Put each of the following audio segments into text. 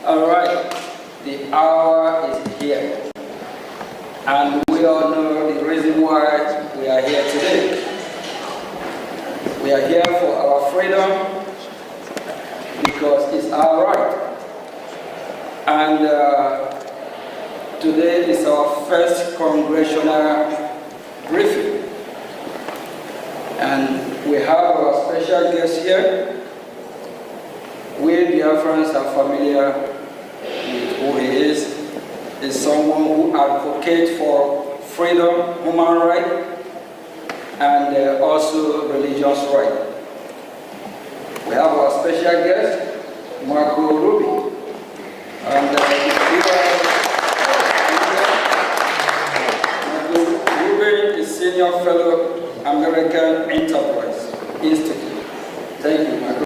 All right, the hour is here. And we all know the reason why we are here today. We are here for our freedom because it's our right. And today is our first Congressional briefing. And we have our special guest here. We Biafrans are familiar with who he is. He's someone who advocates for freedom, human rights, and also religious rights. We have our special guest, Marco Ruby. And Marco Ruby is Senior Fellow, American Enterprise Institute. Thank you, Marco.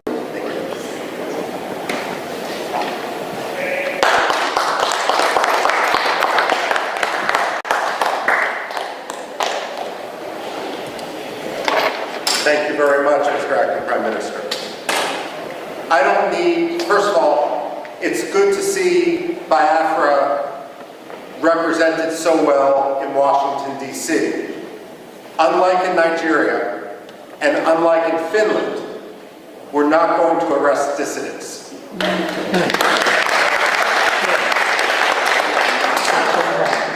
Thank you very much, Mr. Acting Prime Minister. I don't need, first of all, it's good to see Biafra represented so well in Washington, D.C. Unlike in Nigeria, and unlike in Finland, we're not going to arrest dissidents.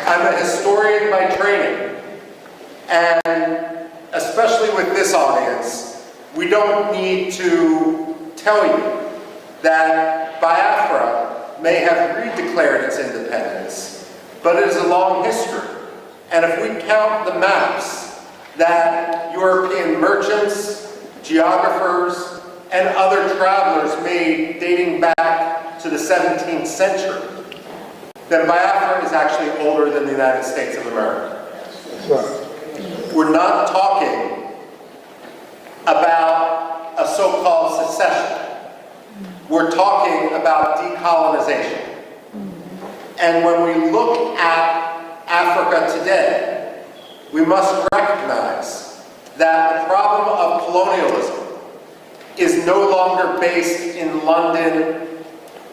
I'm a historian by training, and especially with this audience, we don't need to tell you that Biafra may have redeclared its independence, but it is a long history. And if we count the maps that European merchants, geographers, and other travelers made dating back to the 17th century, then Biafra is actually older than the United States of America. We're not talking about a so-called secession. We're talking about decolonization. And when we look at Africa today, we must recognize that the problem of colonialism is no longer based in London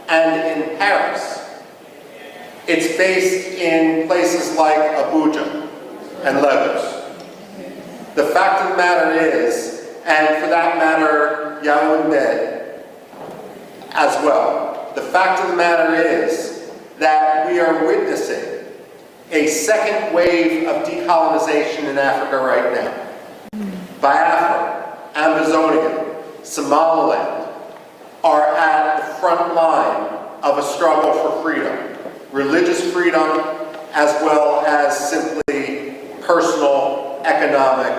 and in Paris. It's based in places like Abuja and Lagos. The fact of the matter is, and for that matter, Yaoundé as well, the fact of the matter is that we are witnessing a second wave of decolonization in Africa right now. Biafra, Amazonia, Somaliland are at the front line of a struggle for freedom. Religious freedom as well as simply personal, economic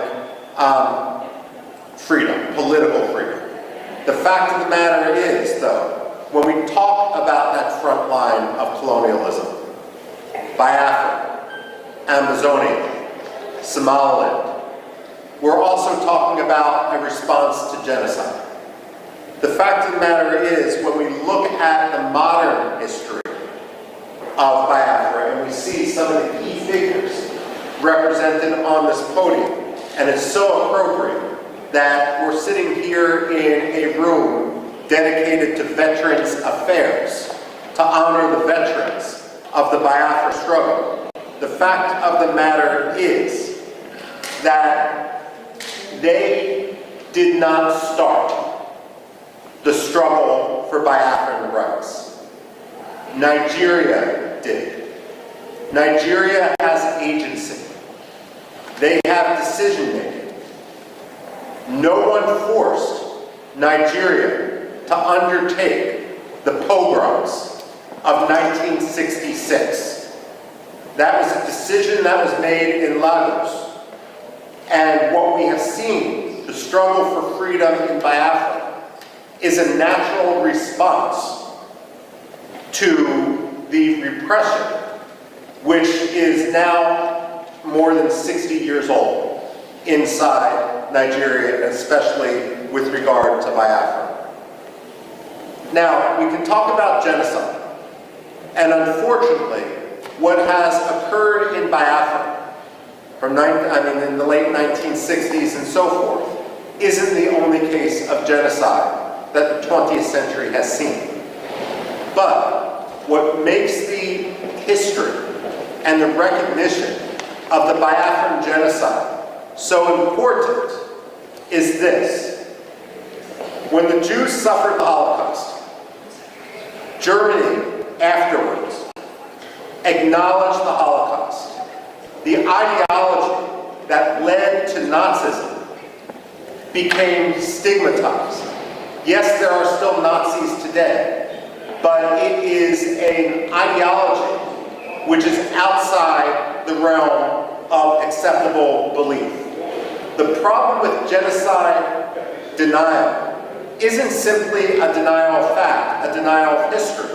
freedom, political freedom. The fact of the matter is, though, when we talk about that front line of colonialism, Biafra, Amazonia, Somaliland, we're also talking about a response to genocide. The fact of the matter is, when we look at the modern history of Biafra and we see some of the key figures represented on this podium, and it's so appropriate that we're sitting here in a room dedicated to Veterans Affairs, to honor the veterans of the Biafra struggle. The fact of the matter is that they did not start the struggle for Biafran rights. Nigeria did. Nigeria has agency. They have decision-making. No one forced Nigeria to undertake the pogroms of 1966. That was a decision that was made in Lagos. And what we have seen, the struggle for freedom in Biafra, is a natural response to the repression, which is now more than 60 years old inside Nigeria, especially with regard to Biafra. Now, we can talk about genocide, and unfortunately, what has occurred in Biafra from in the late 1960s and so forth isn't the only case of genocide that the 20th century has seen. But what makes the history and the recognition of the Biafran genocide so important is this. When the Jews suffered the Holocaust, Germany afterwards acknowledged the Holocaust. The ideology that led to Nazism became stigmatized. Yes, there are still Nazis today, but it is an ideology which is outside the realm of acceptable belief. The problem with genocide denial isn't simply a denial of fact, a denial of history.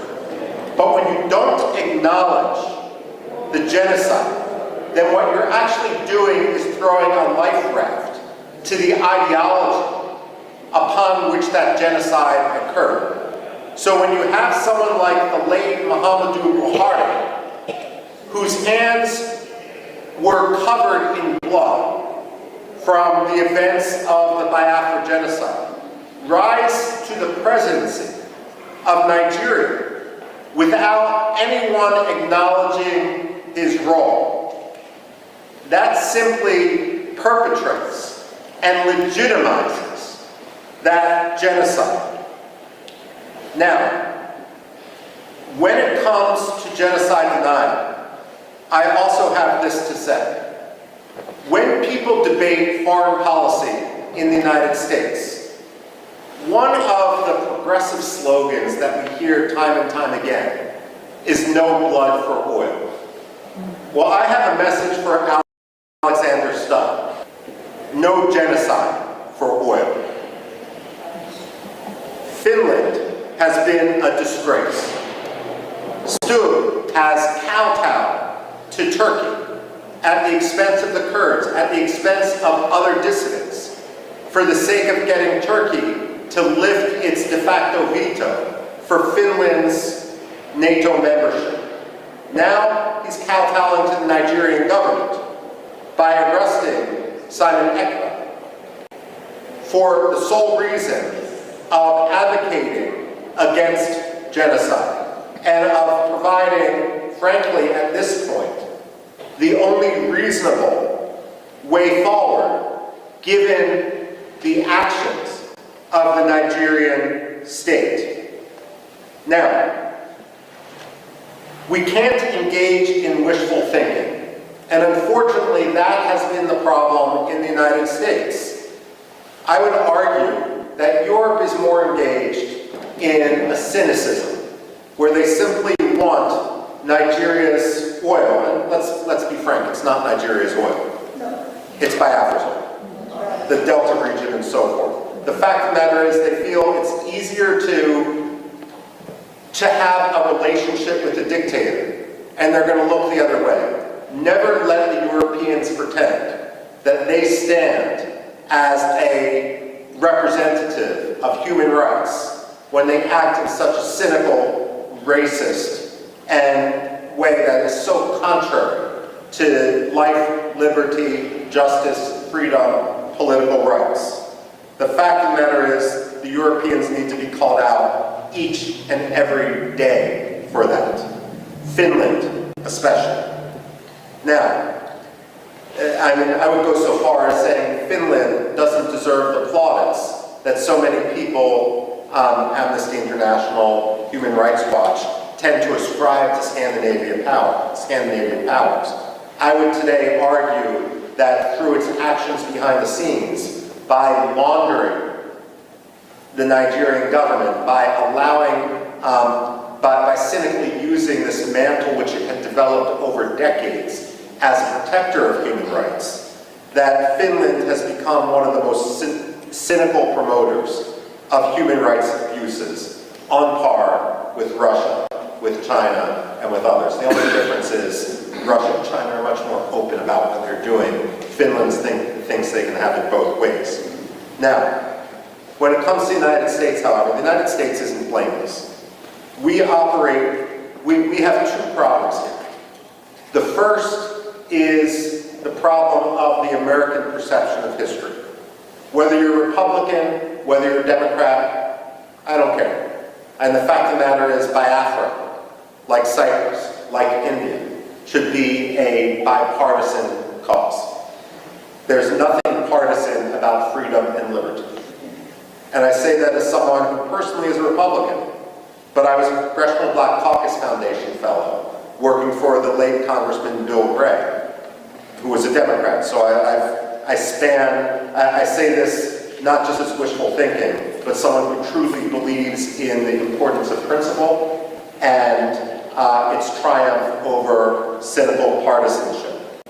But when you don't acknowledge the genocide, then what you're actually doing is throwing a life raft to the ideology upon which that genocide occurred. So when you have someone like the late Muhammadu Buhari, whose hands were covered in blood from the events of the Biafra genocide, rise to the presidency of Nigeria without anyone acknowledging his role, that simply perpetrates and legitimizes that genocide. Now, when it comes to genocide denial, I also have this to say. When people debate foreign policy in the United States, one of the progressive slogans that we hear time and time again is no blood for oil. Well, I have a message for Alexander Stubb. No genocide for oil. Finland has been a disgrace. Stubb has kowtowed to Turkey at the expense of the Kurds, at the expense of other dissidents, for the sake of getting Turkey to lift its de facto veto for Finland's NATO membership. Now he's kowtowing to the Nigerian government by arresting Simon Ekpa for the sole reason of advocating against genocide and of providing, frankly, at this point, the only reasonable way forward given the actions of the Nigerian state. Now, we can't engage in wishful thinking, and unfortunately that has been the problem in the United States. I would argue that Europe is more engaged in a cynicism, where they simply want Nigeria's oil, and let's be frank, it's not Nigeria's oil. No. It's Biafra's oil, the Delta region and so forth. The fact of the matter is they feel it's easier to have a relationship with a dictator, and they're going to look the other way. Never let the Europeans pretend that they stand as a representative of human rights when they act in such a cynical, racist, and way that is so contrary to life, liberty, justice, freedom, political rights. The fact of the matter is, the Europeans need to be called out each and every day for that. Finland, especially. Now, I would go so far as saying Finland doesn't deserve the plaudits that so many people, Amnesty International, Human Rights Watch, tend to ascribe to Scandinavian powers. I would today argue that through its actions behind the scenes, by laundering the Nigerian government, by allowing, by cynically using this mantle which it had developed over decades as a protector of human rights, that Finland has become one of the most cynical promoters of human rights abuses, on par with Russia, with China, and with others. The only difference is Russia and China are much more open about what they're doing. Finland thinks they can have it both ways. Now, when it comes to the United States, however, the United States isn't blameless. We have two problems here. The first is the problem of the American perception of history. Whether you're Republican, whether you're Democrat, I don't care. And the fact of the matter is, Biafra, like Cyprus, like India, should be a bipartisan cause. There's nothing partisan about freedom and liberty. And I say that as someone who personally is a Republican, but I was a Congressional Black Caucus Foundation fellow, working for the late Congressman Bill Brgie, who was a Democrat. So I say this not just as wishful thinking, but someone who truly believes in the importance of principle and its triumph over cynical partisanship.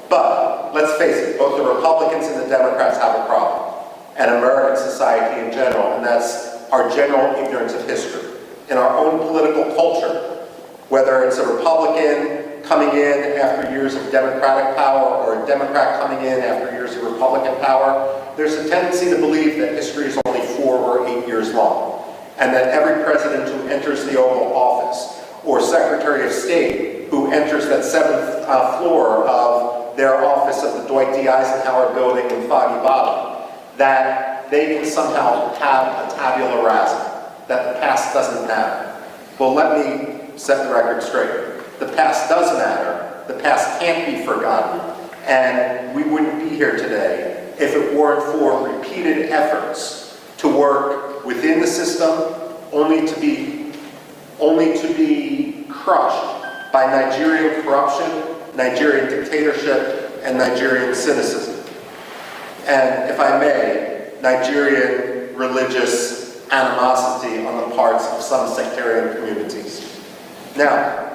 But let's face it, both the Republicans and the Democrats have a problem, and American society in general, and that's our general ignorance of history. In our own political culture, whether it's a Republican coming in after years of Democratic power or a Democrat coming in after years of Republican power, there's a tendency to believe that history is only 4 or 8 years long, and that every president who enters the Oval Office or Secretary of State who enters that 7th floor of their office of the Dwight D. Eisenhower building in Foggy Bottom, that they can somehow have a tabula rasa, that the past doesn't matter. Well, let me set the record straight. The past does matter. The past can't be forgotten. And we wouldn't be here today if it weren't for repeated efforts to work within the system, only to be crushed by Nigerian corruption, Nigerian dictatorship, and Nigerian cynicism. And if I may, Nigerian religious animosity on the parts of some sectarian communities. Now,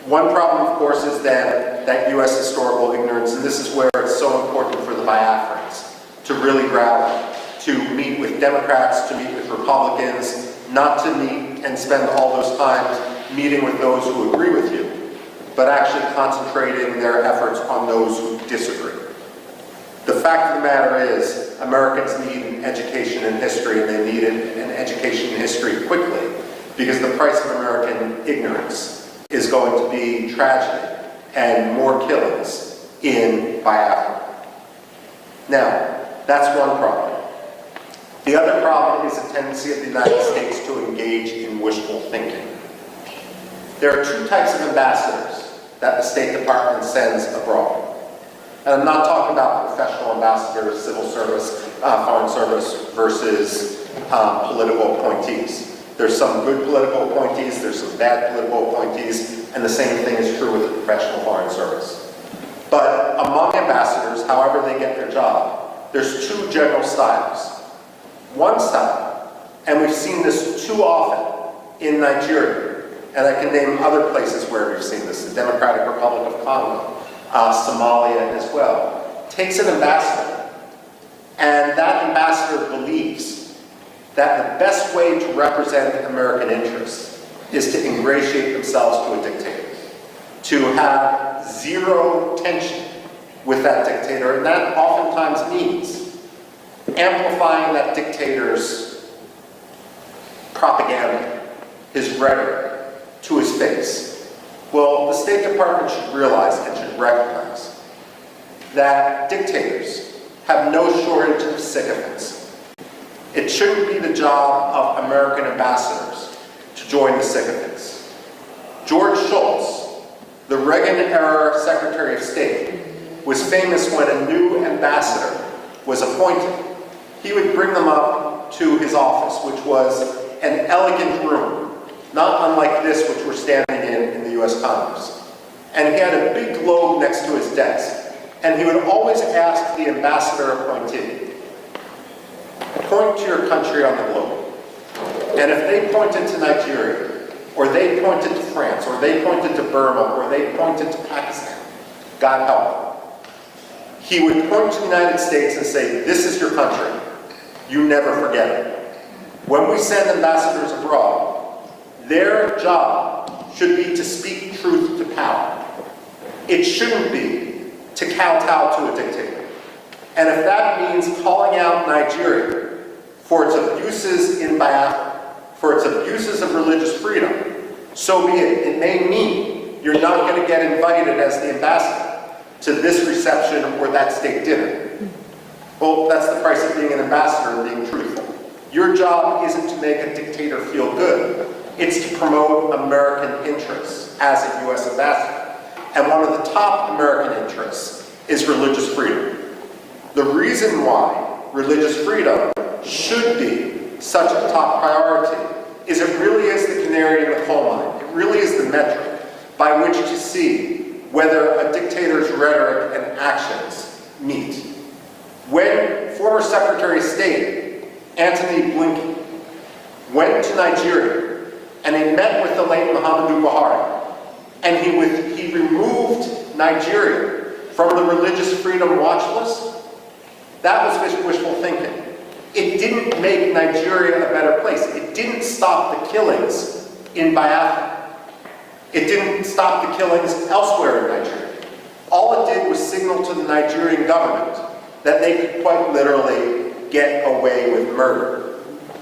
one problem, of course, is then that U.S. historical ignorance, and this is where it's so important for the Biafrans to really rally, to meet with Democrats, to meet with Republicans, not to meet and spend all those times meeting with those who agree with you, but actually concentrating their efforts on those who disagree. The fact of the matter is, Americans need an education in history, and they need an education in history quickly, because the price of American ignorance is going to be tragedy and more killings in Biafra. Now, that's one problem. The other problem is a tendency of the United States to engage in wishful thinking. There are 2 types of ambassadors that the State Department sends abroad. And I'm not talking about professional ambassadors, civil service, foreign service versus political appointees. There's some good political appointees, there's some bad political appointees, and the same thing is true with the professional foreign service. But among ambassadors, however they get their job, there's 2 general styles. One style, and we've seen this too often in Nigeria, and I can name other places where we've seen this, the Democratic Republic of Congo, Somalia as well, takes an ambassador, and that ambassador believes that the best way to represent American interests is to ingratiate themselves to a dictator, to have zero tension with that dictator, and that oftentimes means amplifying that dictator's propaganda, his rhetoric, to his face. Well, the State Department should realize and should recognize that dictators have no shortage of sycophants. It shouldn't be the job of American ambassadors to join the sycophants. George Shultz, the Reagan-era Secretary of State, was famous when a new ambassador was appointed. He would bring them up to his office, which was an elegant room, not unlike this which we're standing in the U.S. Congress. And he had a big globe next to his desk. And he would always ask the ambassador appointee, point to your country on the globe. And if they pointed to Nigeria, or they pointed to France, or they pointed to Burma, or they pointed to Pakistan, God help them. He would point to the United States and say, this is your country. You never forget it. When we send ambassadors abroad, their job should be to speak truth to power. It shouldn't be to kowtow to a dictator. And if that means calling out Nigeria for its abuses in Biafra, for its abuses of religious freedom, so be it. It may mean you're not going to get invited as the ambassador to this reception or that state dinner. Well, that's the price of being an ambassador and being truthful. Your job isn't to make a dictator feel good. It's to promote American interests as a U.S. ambassador. And one of the top American interests is religious freedom. The reason why religious freedom should be such a top priority is it really is the canary in the coal mine. It really is the metric by which to see whether a dictator's rhetoric and actions meet. When former Secretary of State Antony Blinken went to Nigeria and he met with the late Muhammadu Buhari, and he removed Nigeria from the religious freedom watch list, that was wishful thinking. It didn't make Nigeria a better place. It didn't stop the killings in Biafra. It didn't stop the killings elsewhere in Nigeria. All it did was signal to the Nigerian government that they could quite literally get away with murder.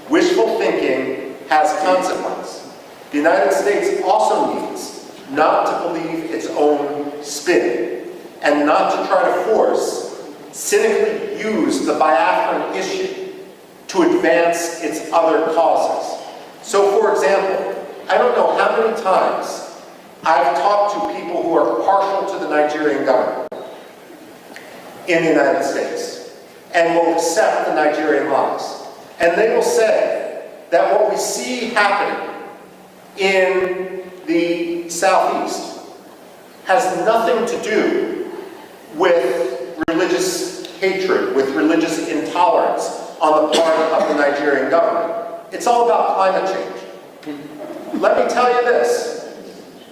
Wishful thinking has consequence. The United States also needs not to believe its own spin and not to try to cynically use the Biafran issue to advance its other causes. So, for example, I don't know how many times I've talked to people who are partial to the Nigerian government in the United States and will accept the Nigerian laws. And they will say that what we see happening in the Southeast has nothing to do with religious hatred, with religious intolerance on the part of the Nigerian government. It's all about climate change. Let me tell you this,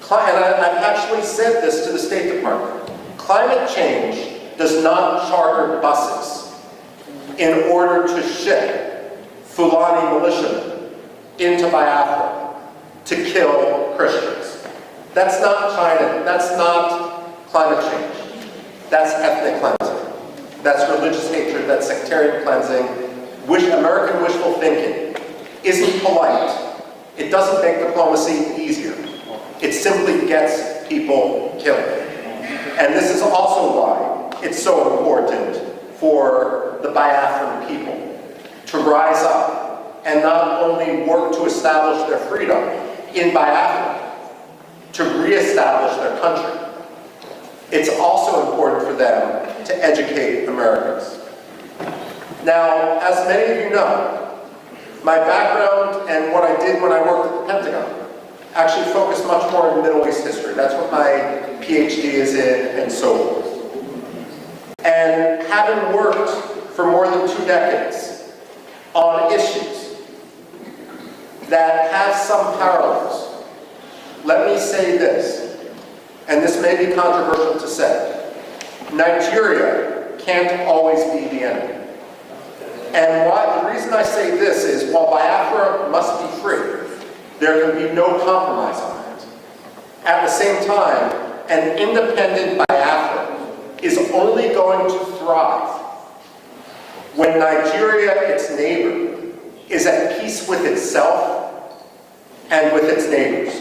and I've actually said this to the State Department. Climate change does not charter buses in order to ship Fulani militiamen into Biafra to kill Christians. That's not China. That's not climate change. That's ethnic cleansing. That's religious hatred. That's sectarian cleansing. American wishful thinking isn't polite. It doesn't make diplomacy easier. It simply gets people killed. And this is also why it's so important for the Biafran people to rise up and not only work to establish their freedom in Biafra, to reestablish their country. It's also important for them to educate Americans. Now, as many of you know, my background and what I did when I worked at the Pentagon actually focused much more in Middle East history. That's what my PhD is in, and so forth. And having worked for more than 2 decades on issues that have some parallels, let me say this, and this may be controversial to say: Nigeria can't always be the enemy. And the reason I say this is, while Biafra must be free, there can be no compromise on it. At the same time, an independent Biafra is only going to thrive when Nigeria, its neighbor, is at peace with itself and with its neighbors.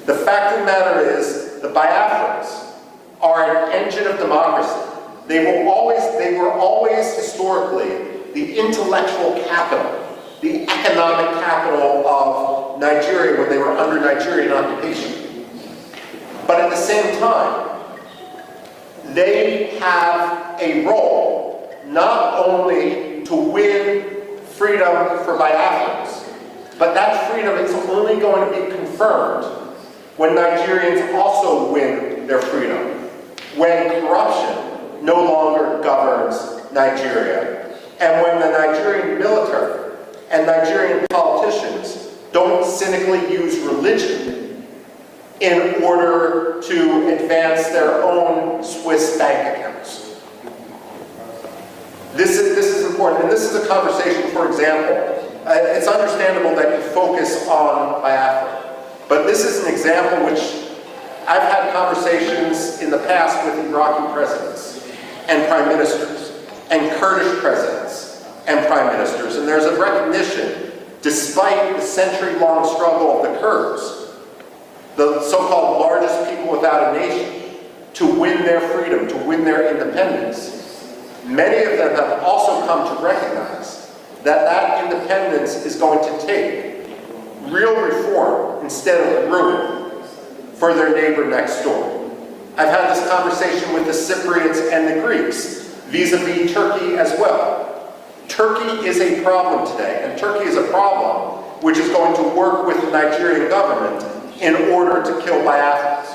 The fact of the matter is, the Biafrans are an engine of democracy. They were always historically the intellectual capital, the economic capital of Nigeria when they were under Nigerian occupation. But at the same time, they have a role not only to win freedom for Biafrans, but that freedom is only going to be confirmed when Nigerians also win their freedom, when corruption no longer governs Nigeria, and when the Nigerian military and Nigerian politicians don't cynically use religion in order to advance their own Swiss bank accounts. This is important, and this is a conversation, for example, it's understandable that you focus on Biafra, but this is an example which I've had conversations in the past with Iraqi presidents and prime ministers, and Kurdish presidents and prime ministers, and there's a recognition, despite the century-long struggle of the Kurds, the so-called largest people without a nation, to win their freedom, to win their independence, many of them have also come to recognize that that independence is going to take real reform instead of ruin for their neighbor next door. I've had this conversation with the Cypriots and the Greeks, vis-a-vis Turkey as well. Turkey is a problem today, and Turkey is a problem which is going to work with the Nigerian government in order to kill Biafrans.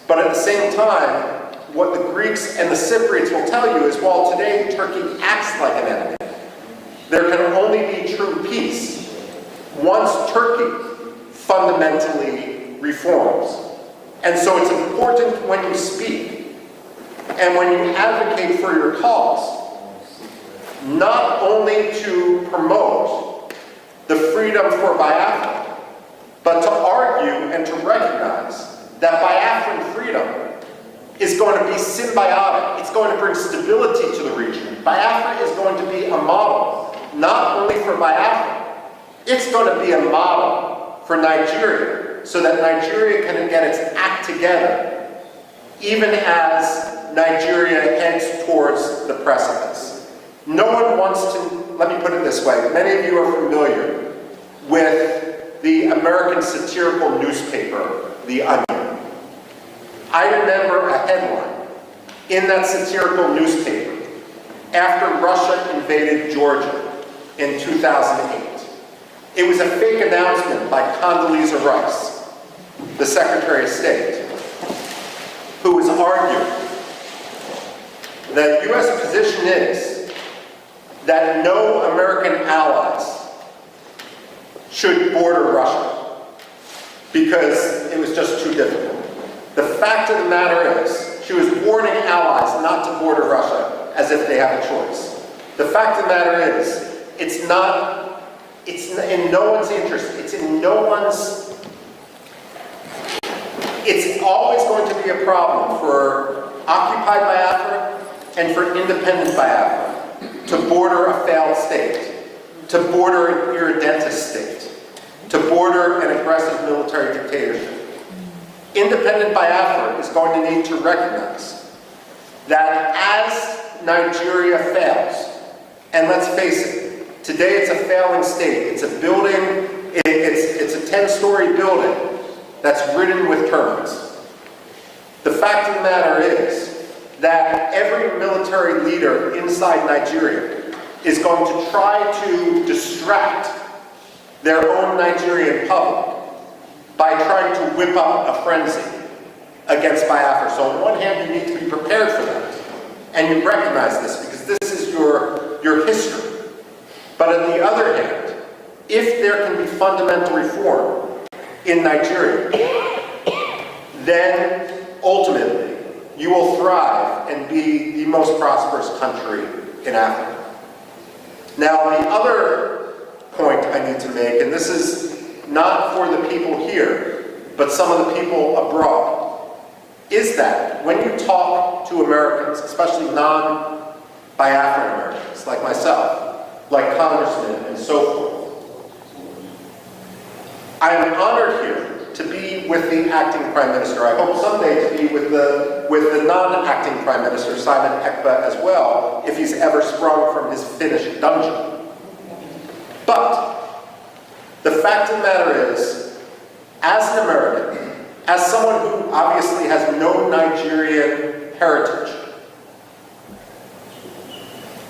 But at the same time, what the Greeks and the Cypriots will tell you is, while today Turkey acts like an enemy, there can only be true peace once Turkey fundamentally reforms. And so it's important when you speak and when you advocate for your cause, not only to promote the freedom for Biafra, but to argue and to recognize that Biafran freedom is going to be symbiotic. It's going to bring stability to the region. Biafra is going to be a model, not only for Biafra, it's going to be a model for Nigeria, so that Nigeria can get its act together, even as Nigeria heads towards the precipice. No one wants to, let me put it this way, many of you are familiar with the American satirical newspaper, The Onion. I remember a headline in that satirical newspaper after Russia invaded Georgia in 2008. It was a fake announcement by Condoleezza Rice, the Secretary of State, who was arguing that U.S. position is that no American allies should border Russia because it was just too difficult. The fact of the matter is, she was warning allies not to border Russia as if they have a choice. The fact of the matter is, it's in no one's interest. It's always going to be a problem for occupied Biafra and for independent Biafra to border a failed state, to border an irredentist state, to border an aggressive military dictatorship. Independent Biafra is going to need to recognize that as Nigeria fails, and let's face it, today it's a failing state. It's a building, it's a 10-story building that's ridden with termites. The fact of the matter is that every military leader inside Nigeria is going to try to distract their own Nigerian public by trying to whip up a frenzy against Biafra. So on one hand, you need to be prepared for that. And you recognize this because this is your history. But on the other hand, if there can be fundamental reform in Nigeria, then ultimately you will thrive and be the most prosperous country in Africa. Now, the other point I need to make, and this is not for the people here, but some of the people abroad, is that when you talk to Americans, especially non-Biafran Americans like myself, like congressmen and so forth, I am honored here to be with the acting Prime Minister. I hope someday to be with the non-acting Prime Minister, Simon Ekpa, as well, if he's ever sprung from his Finnish dungeon. But the fact of the matter is, as an American, as someone who obviously has no Nigerian heritage,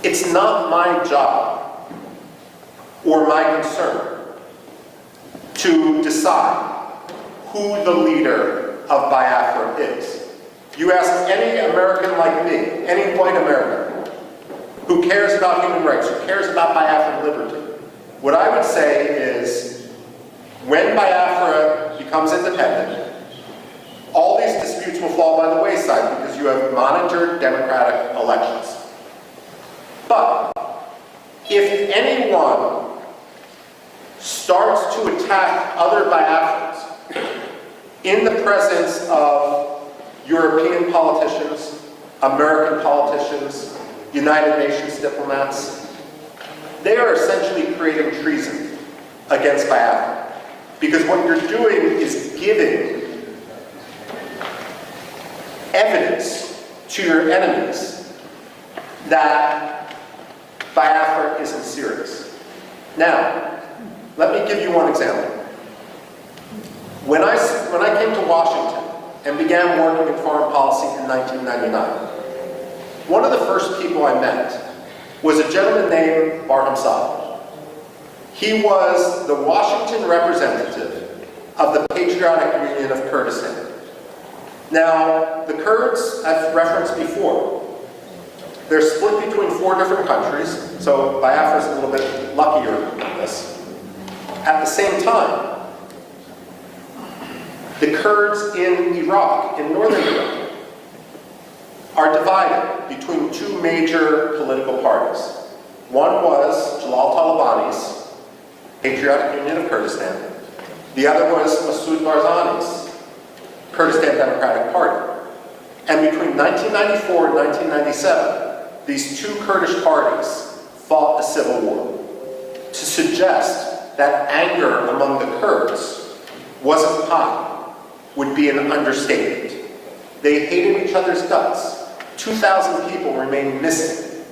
it's not my job or my concern to decide who the leader of Biafra is. You ask any American like me, any white American, who cares about human rights, who cares about Biafran liberty, what I would say is, when Biafra becomes independent, all these disputes will fall by the wayside because you have monitored democratic elections. But if anyone starts to attack other Biafrans in the presence of European politicians, American politicians, United Nations diplomats, they are essentially creating treason against Biafra. Because what you're doing is giving evidence to your enemies that Biafra isn't serious. Now, let me give you one example. When I came to Washington and began working in foreign policy in 1999, one of the first people I met was a gentleman named Barham Saleh. He was the Washington representative of the Patriotic Union of Kurdistan. Now, the Kurds, I've referenced before, they're split between 4 different countries, so Biafra is a little bit luckier than this. At the same time, the Kurds in Iraq, in northern Iraq, are divided between 2 major political parties. One was Jalal Talabani's Patriotic Union of Kurdistan. The other was Masoud Barzani's Kurdistan Democratic Party. And between 1994 and 1997, these 2 Kurdish parties fought a civil war to suggest that anger among the Kurds wasn't high would be an understatement. They hated each other's guts. 2,000 people remain missing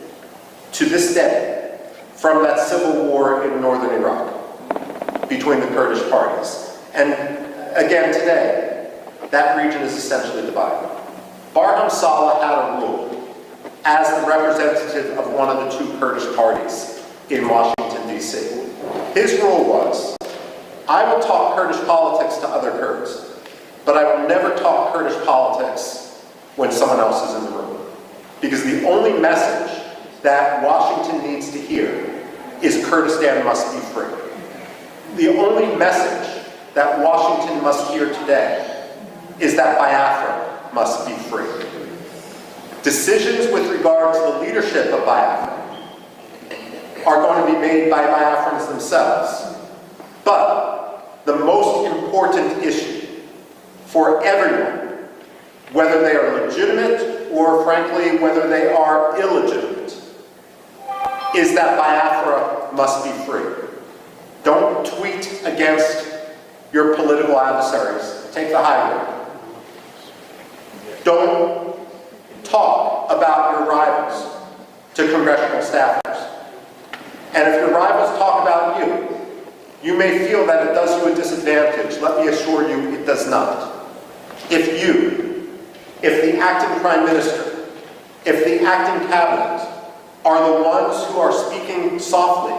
to this day from that civil war in northern Iraq between the Kurdish parties. And again today, that region is essentially divided. Barham Saleh had a rule as the representative of one of the 2 Kurdish parties in Washington, D.C. His rule was, I will talk Kurdish politics to other Kurds, but I will never talk Kurdish politics when someone else is in the room. Because the only message that Washington needs to hear is Kurdistan must be free. The only message that Washington must hear today is that Biafra must be free. Decisions with regard to the leadership of Biafra are going to be made by Biafrans themselves. But the most important issue for everyone, whether they are legitimate or frankly whether they are illegitimate, is that Biafra must be free. Don't tweet against your political adversaries. Take the high road. Don't talk about your rivals to congressional staffers. And if your rivals talk about you, you may feel that it does you a disadvantage. Let me assure you, it does not. If the acting prime minister, if the acting cabinet are the ones who are speaking softly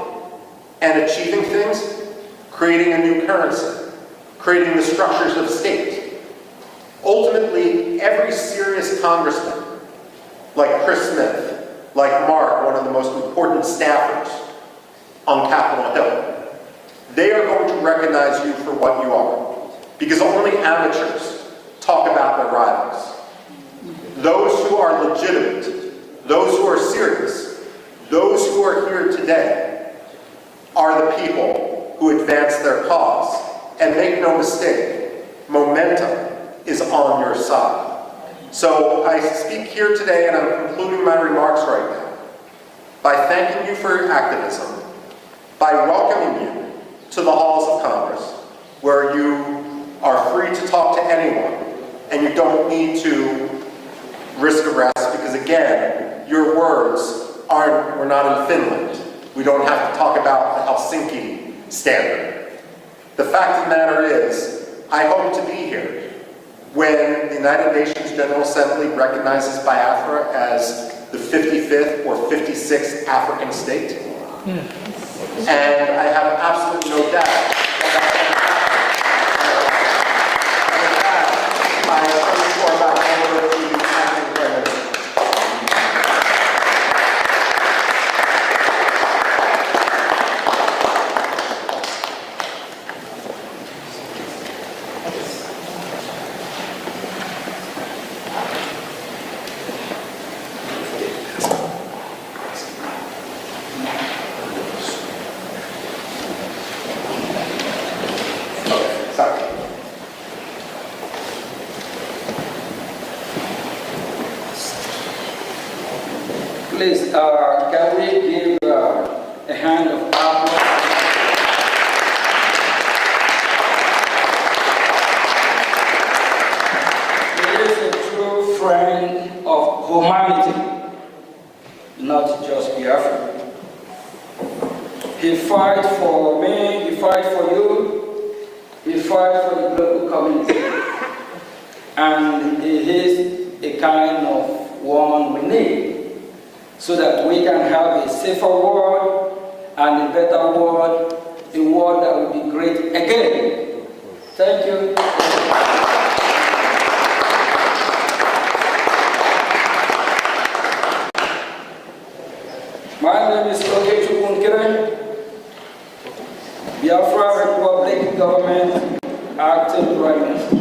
and achieving things, creating a new currency, creating the structures of state, ultimately every serious congressman, like Chris Smith, like Mark, one of the most important staffers on Capitol Hill, they are going to recognize you for what you are. Because only amateurs talk about their rivals. Those who are legitimate, those who are serious, those who are here today are the people who advance their cause. And make no mistake, momentum is on your side. So I speak here today, and I'm concluding my remarks right now, by thanking you for your activism, by welcoming you to the halls of Congress, where you are free to talk to anyone, and you don't need to risk arrest, because again, your words we're not in Finland. We don't have to talk about the Helsinki standard. The fact of the matter is, I hope to be here when the United Nations General Assembly recognizes Biafra as the 55th or 56th African state. And I have absolutely no doubt that I am sure about the acting prime minister. Please, can we give a hand of applause? He is a true friend of humanity, not just Biafra. He fights for me, he fights for you, he fight for the global community. And it is a kind of one we need so that we can have a safer world and a better world, a world that will be great again. Thank you. My name is Brgie, Biafra Republic Government Acting Prime Minister.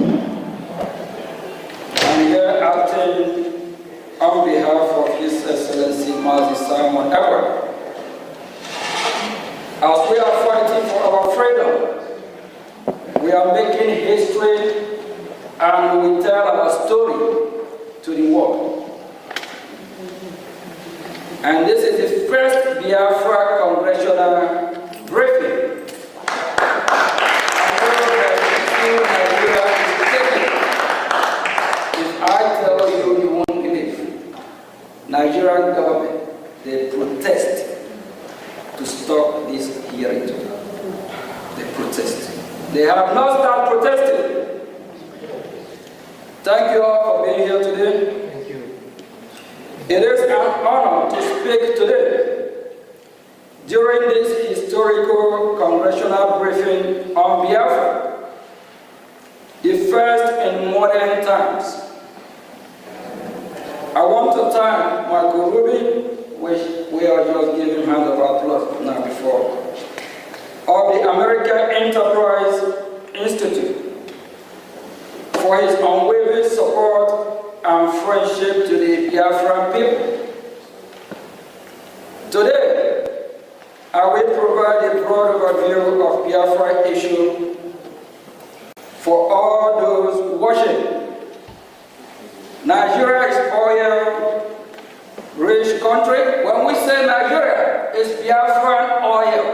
I'm here acting on behalf of His Excellency Mazi Simon Edward. As we are fighting for our freedom, we are making history and we tell our story to the world. And this is the first Biafra Congressional briefing. If I tell you, you won't believe. Nigerian government, they protest to stop this hearing. They protest. They have not started protesting. Thank you all for being here today. Thank you. It is an honor to speak today during this historical congressional briefing on Biafra, the first in modern times. I want to thank Michael Ruby, which we are just giving hand of applause now before, of the American Enterprise Institute for his unwavering support and friendship to the Biafran people. Today, I will provide a broad overview of Biafra issue for all those watching. Nigeria is oil-rich country. When we say Nigeria, it's Biafran oil.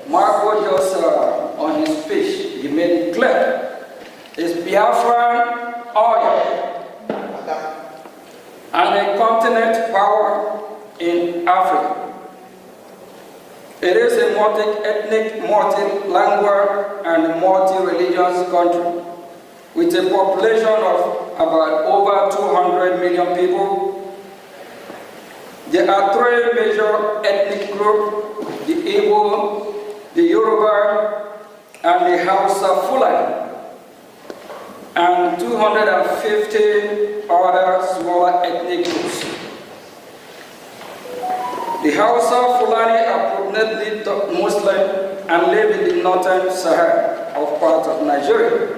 Marco just on his speech, he made it clear. It's Biafran oil. And a continent power in Africa. It is a multi-ethnic, multi-language, and multi-religious country with a population of about over 200 million people. There are three major ethnic groups: the Igbo, the Yoruba, and the Hausa Fulani, and 250 other smaller ethnic groups. The Hausa Fulani are predominantly Muslim and live in the northern Sahara of part of Nigeria.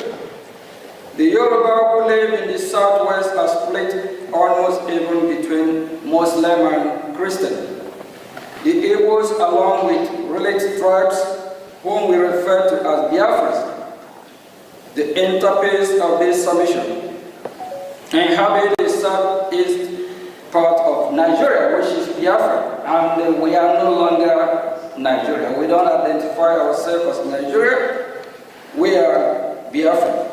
The Yoruba who live in the southwest are split almost even between Muslim and Christian. The Igbos, along with related tribes, whom we refer to as Biafras, the interface of this submission, inhabit the southeast part of Nigeria, which is Biafra, and we are no longer Nigeria. We don't identify ourselves as Nigeria. We are Biafra.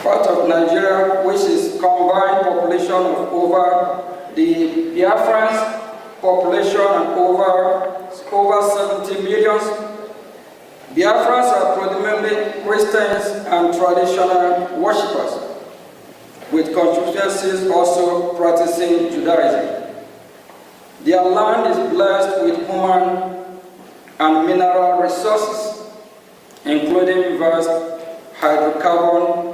Part of Nigeria, which is combined population of over the Biafrans population and over 70 million. Biafrans are predominantly Christians and traditional worshippers, with constituencies also practicing Judaism. Their land is blessed with human and mineral resources, including vast hydrocarbon.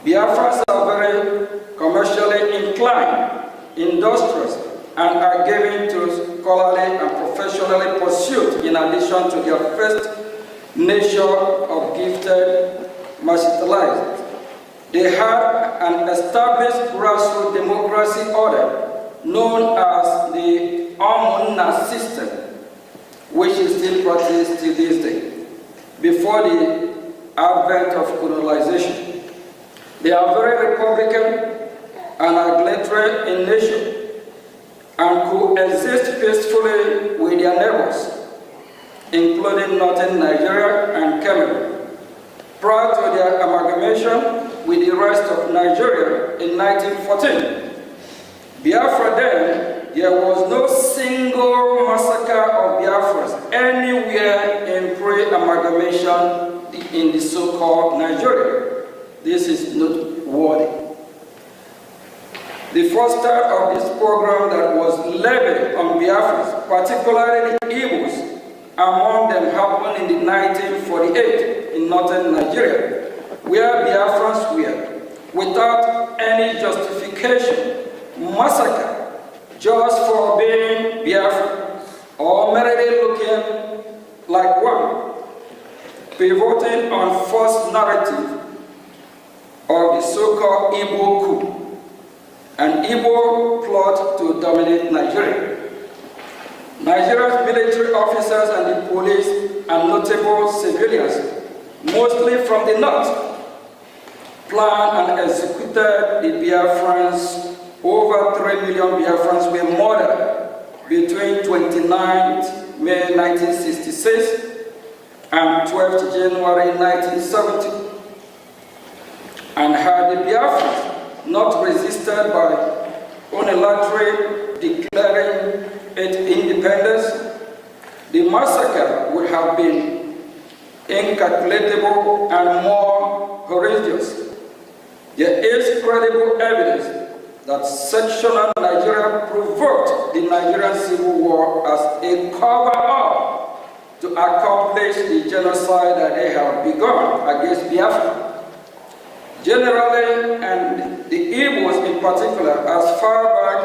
Biafrans are very commercially inclined, industrious, and are given to scholarly and professionally pursuit in addition to their first nature of gifted marginalized. They had an established grassroots democracy order known as the Omunna system, which is still practiced to this day, before the advent of colonization. They are very republican and arbitrary in nature and coexist peacefully with their neighbors, including northern Nigeria and Cameroon, prior to their amalgamation with the rest of Nigeria in 1914. Biafra then there was no single massacre of Biafrans anywhere in pre-amalgamation in the so-called Nigeria. This is noteworthy. The first start of this program that was levied on Biafrans, particularly the Igbos, among them happened in the 1948 in northern Nigeria, where Biafrans were, without any justification, massacred just for being Biafran or merely looking like one, pivoting on false narrative of the so-called Igbo coup, an Igbo plot to dominate Nigeria. Nigeria's military officers and the police and notable civilians, mostly from the north, planned and executed the Biafrans. Over 3 million Biafrans were murdered between 29th May 1966 and 12th January 1970. And had the Biafrans not resisted by unilaterally declaring its independence, the massacre would have been incalculable and more horrendous. There is credible evidence that sectional Nigeria provoked the Nigerian Civil War as a cover-up to accomplish the genocide that they have begun against Biafra. Generally, and the Igbos in particular, as far back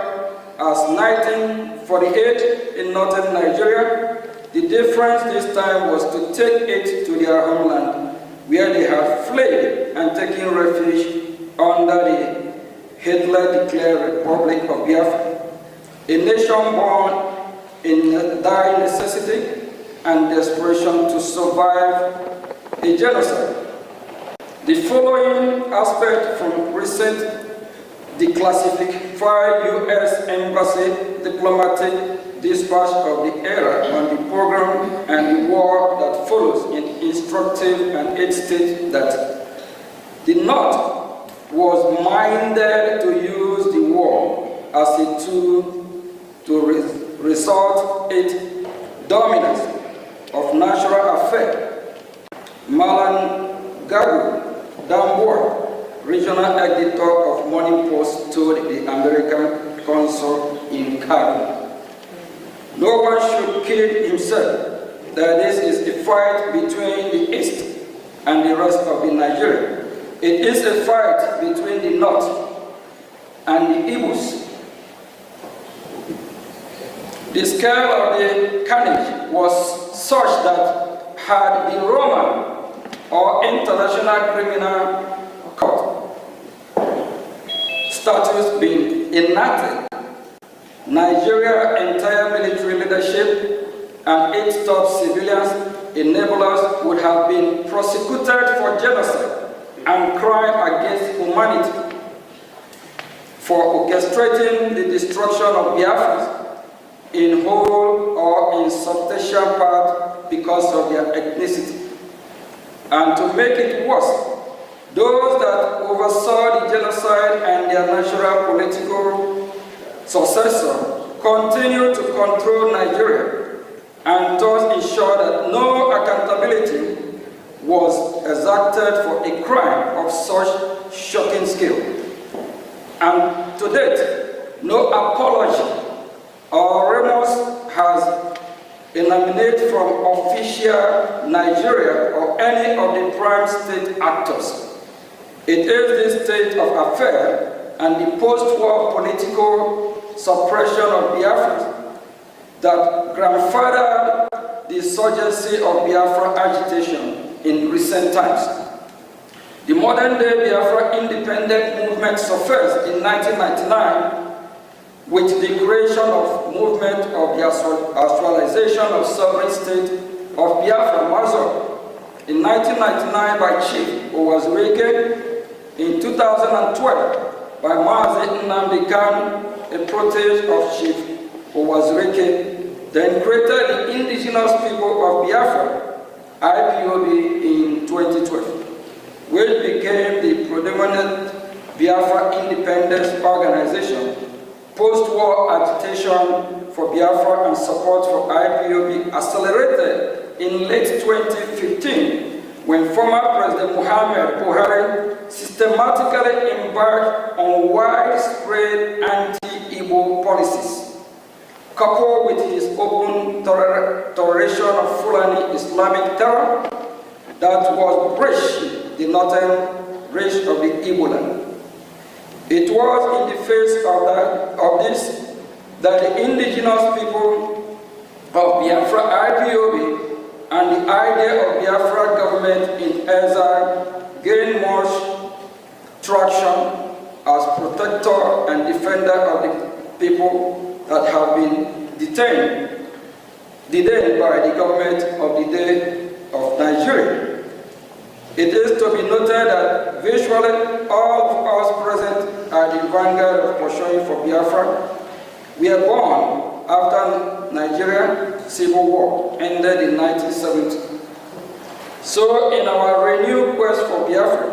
as 1948 in northern Nigeria, the difference this time was to take it to their homeland, where they had fled and taken refuge under the Hitler-declared Republic of Biafra, a nation born in dire necessity and desperation to survive a genocide. The following aspect from recent declassified U.S. Embassy diplomatic dispatch of the era on the program and the war that follows is instructive, and it states that the North was minded to use the war as a tool to resort its dominance of natural affairs. Malan Gagu Damboa, regional editor of Morning Post, told the American consul in Cairo, "No one should kid himself that this is a fight between the East and the rest of the Nigeria. It is a fight between the North and the Igbos." The scale of the carnage was such that had the Roman or International Criminal Court status been enacted, Nigeria's entire military leadership and its top civilians enablers would have been prosecuted for genocide and crime against humanity, for orchestrating the destruction of Biafrans in whole or in substantial part because of their ethnicity. And to make it worse, those that oversaw the genocide and their natural political successor continue to control Nigeria and thus ensure that no accountability was exacted for a crime of such shocking scale. And to date, no apology or remorse has emanated from official Nigeria or any of the prime state actors. It is this state of affairs and the post-war political suppression of Biafra that grandfathered the insurgency of Biafra agitation in recent times. The modern-day Biafra independent movement surfaced in 1999 with the creation of movement of the actualization of sovereign state of Biafra, Mazur, in 1999 by Chief Owazurike, in 2012 by Mazi Nnamdi Kanu, a protege of Chief Owazurike, then created the Indigenous People of Biafra, IPOB, in 2012, which became the predominant Biafra independence organization Post-war agitation for Biafra and support for IPOB accelerated in late 2015 when former President Muhammad Buhari systematically embarked on widespread anti-Igbo policies, coupled with his open toleration of Fulani Islamic terror that was breaching the northern reach of the Igbo land. It was in the face of this that the indigenous people of Biafra IPOB and the idea of Biafra government in exile gained much traction as protector and defender of the people that have been detained by the government of the day of Nigeria. It is to be noted that virtually all of us present at the vanguard of pursuing for Biafra were born after Nigeria Civil War ended in 1970. So in our renewed quest for Biafra,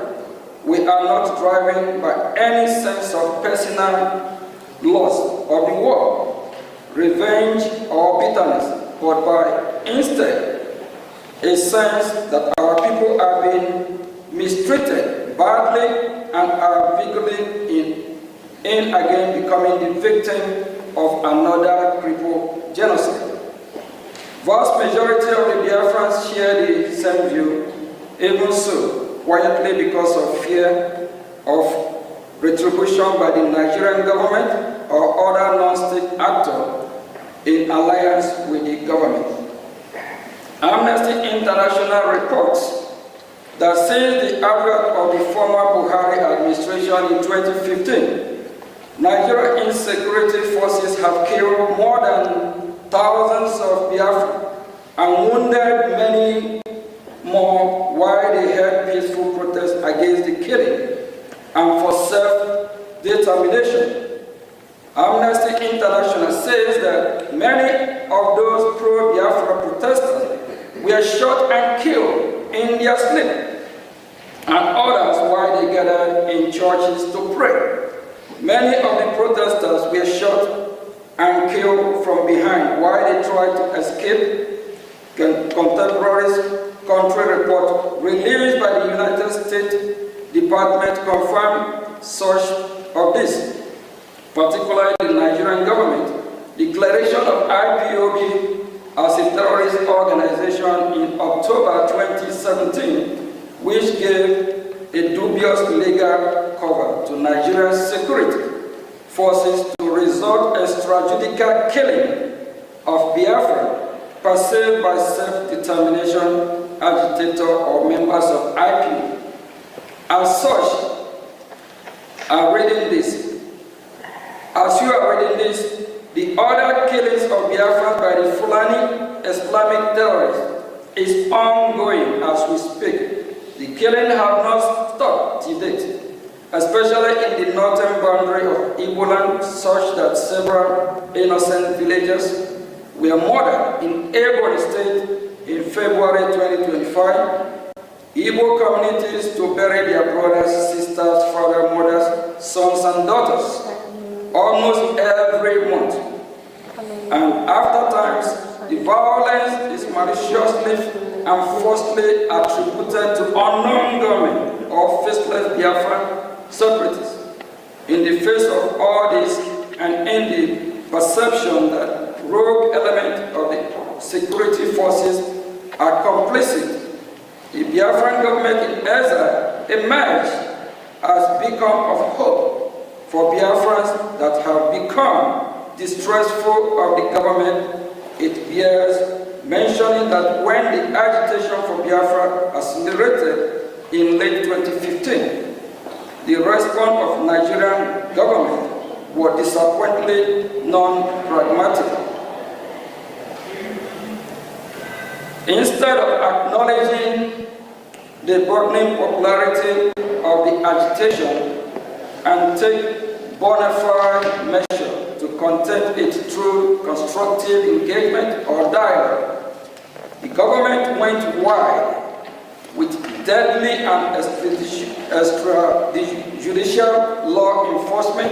we are not driven by any sense of personal loss of the war, revenge or bitterness, but by instead a sense that our people are being mistreated badly and are vigorously in again becoming the victim of another crippled genocide. Vast majority of the Biafrans share the same view, even so, quietly because of fear of retribution by the Nigerian government or other non-state actor in alliance with the government. Amnesty International reports that since the advent of the former Buhari administration in 2015, Nigerian insecurity forces have killed more than thousands of Biafra and wounded many more while they held peaceful protests against the killing and for self-determination. Amnesty International says that many of those pro-Biafra protesters were shot and killed in their sleep, and others while they gathered in churches to pray. Many of the protesters were shot and killed from behind while they tried to escape. Contemporaries country report released by the United States Department confirmed such of this, particularly the Nigerian government declaration of IPOB as a terrorist organization in October 2017, which gave a dubious legal cover to Nigeria's security forces to resort extrajudicial killing of Biafra perceived by self-determination agitator or members of IPOB. As such, as you are reading this, the other killings of Biafra by the Fulani Islamic terrorists is ongoing as we speak. The killing have not stopped to date, especially in the northern boundary of Igbo land, such that several innocent villagers were murdered in Ebonyi State in February 2025. Igbo communities to bury their brothers, sisters, fathers, mothers, sons, and daughters almost every month. And after times, the violence is maliciously and falsely attributed to unknown government or faceless Biafran separatists. In the face of all this, and in the perception that rogue elements of the security forces are complicit, the Biafran government in exile emerged as beacon of hope for Biafrans that have become distrustful of the government. It bears mentioning that when the agitation for Biafra accelerated in late 2015, the response of Nigerian government was disappointingly non-pragmatic. Instead of acknowledging the burgeoning popularity of the agitation and take bona fide measures to contain it through constructive engagement or dialogue, the government went wide with deadly and extrajudicial law enforcement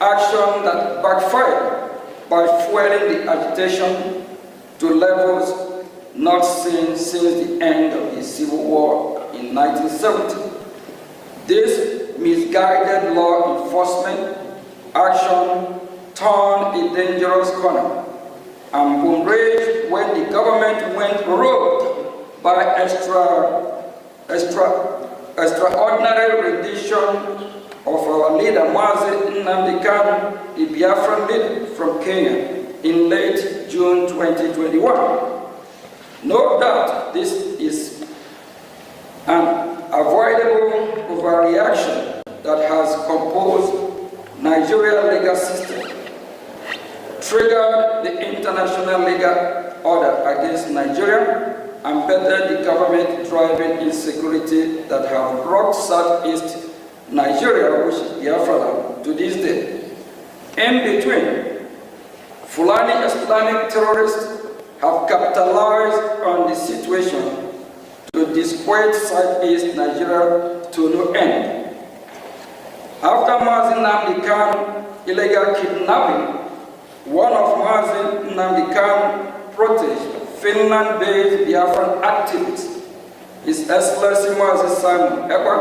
action that backfired by fueling the agitation to levels not seen since the end of the Civil War in 1970. This misguided law enforcement action turned a dangerous corner and boom raged when the government went rogue by extraordinary rendition of our leader Mazi Nnamdi Kanu, the Biafran leader from Kenya, in late June 2021. No doubt this is an avoidable overreaction that has composed Nigeria's legal system, triggered the international legal order against Nigeria, and bettered the government-driven insecurity that have rocked Southeast Nigeria, which is Biafra, to this day. In between, Fulani Islamic terrorists have capitalized on the situation to disquiet Southeast Nigeria to no end. After Mazi Nnamdi Kanu illegal kidnapping, one of Mazi Nnamdi Kanu proteges, Finland-based Biafran activist, His Excellency Mazi Simon Ekpa,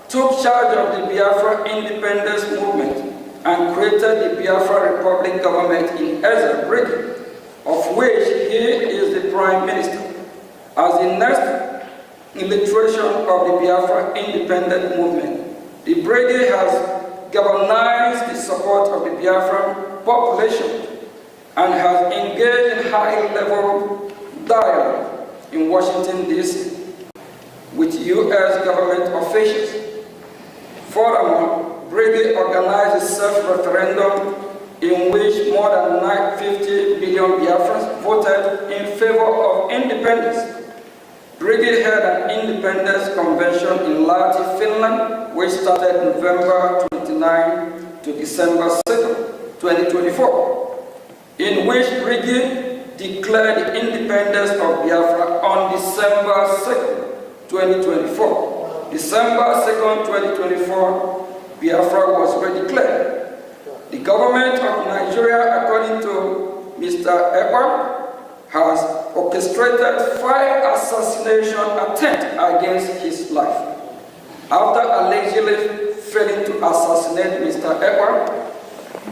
took charge of the Biafra independence movement and created the Biafra Republic government in Brgie, of which he is the Prime Minister. As the next illustration of the Biafra independent movement, the Brgie has galvanized the support of the Biafran population and has engaged in high-level dialogue in Washington, D.C. with U.S. government officials. Furthermore, Brgie organized a self-referendum in which more than 50 million Biafrans voted in favor of independence. Brgie held an independence convention in Lahti, Finland, which started November 29 to December 2, 2024, in which Brgie declared the independence of Biafra on December 2, 2024. December 2, 2024, Biafra was redeclared. The government of Nigeria, according to Mr. Ekpa, has orchestrated 5 assassination attempts against his life. After allegedly failing to assassinate Mr. Ekpa,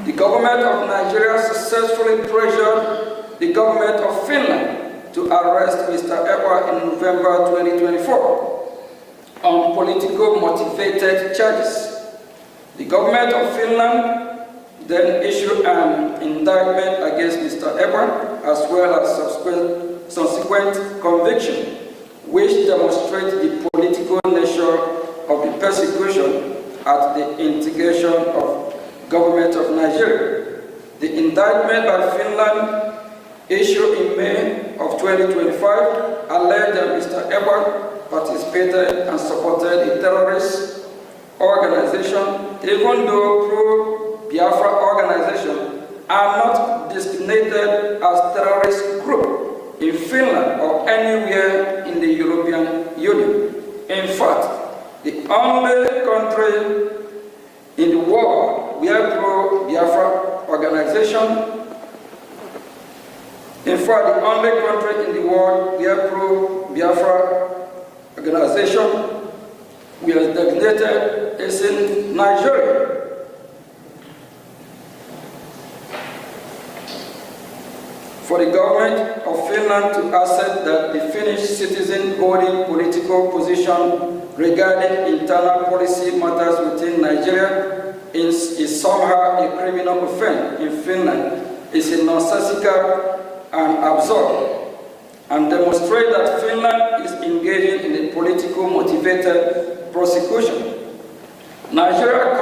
the government of Nigeria successfully pressured the government of Finland to arrest Mr. Ekpa in November 2024 on political motivated charges. The government of Finland then issued an indictment against Mr. Ekpa, as well as subsequent conviction, which demonstrates the political nature of the persecution at the instigation of government of Nigeria. The indictment by Finland, issued in May of 2025, alleged that Mr. Ekpa participated and supported a terrorist organization, even though pro-Biafra organizations are not designated as terrorist group in Finland or anywhere in the European Union. In fact, the only country in the world where pro-Biafra organization organization we are designated is in Nigeria. For the government of Finland to accept that the Finnish citizen holding political position regarding internal policy matters within Nigeria is somehow a criminal offense in Finland is a nonsensical and absurd, and demonstrate that Finland is engaging in a political motivated prosecution. Nigeria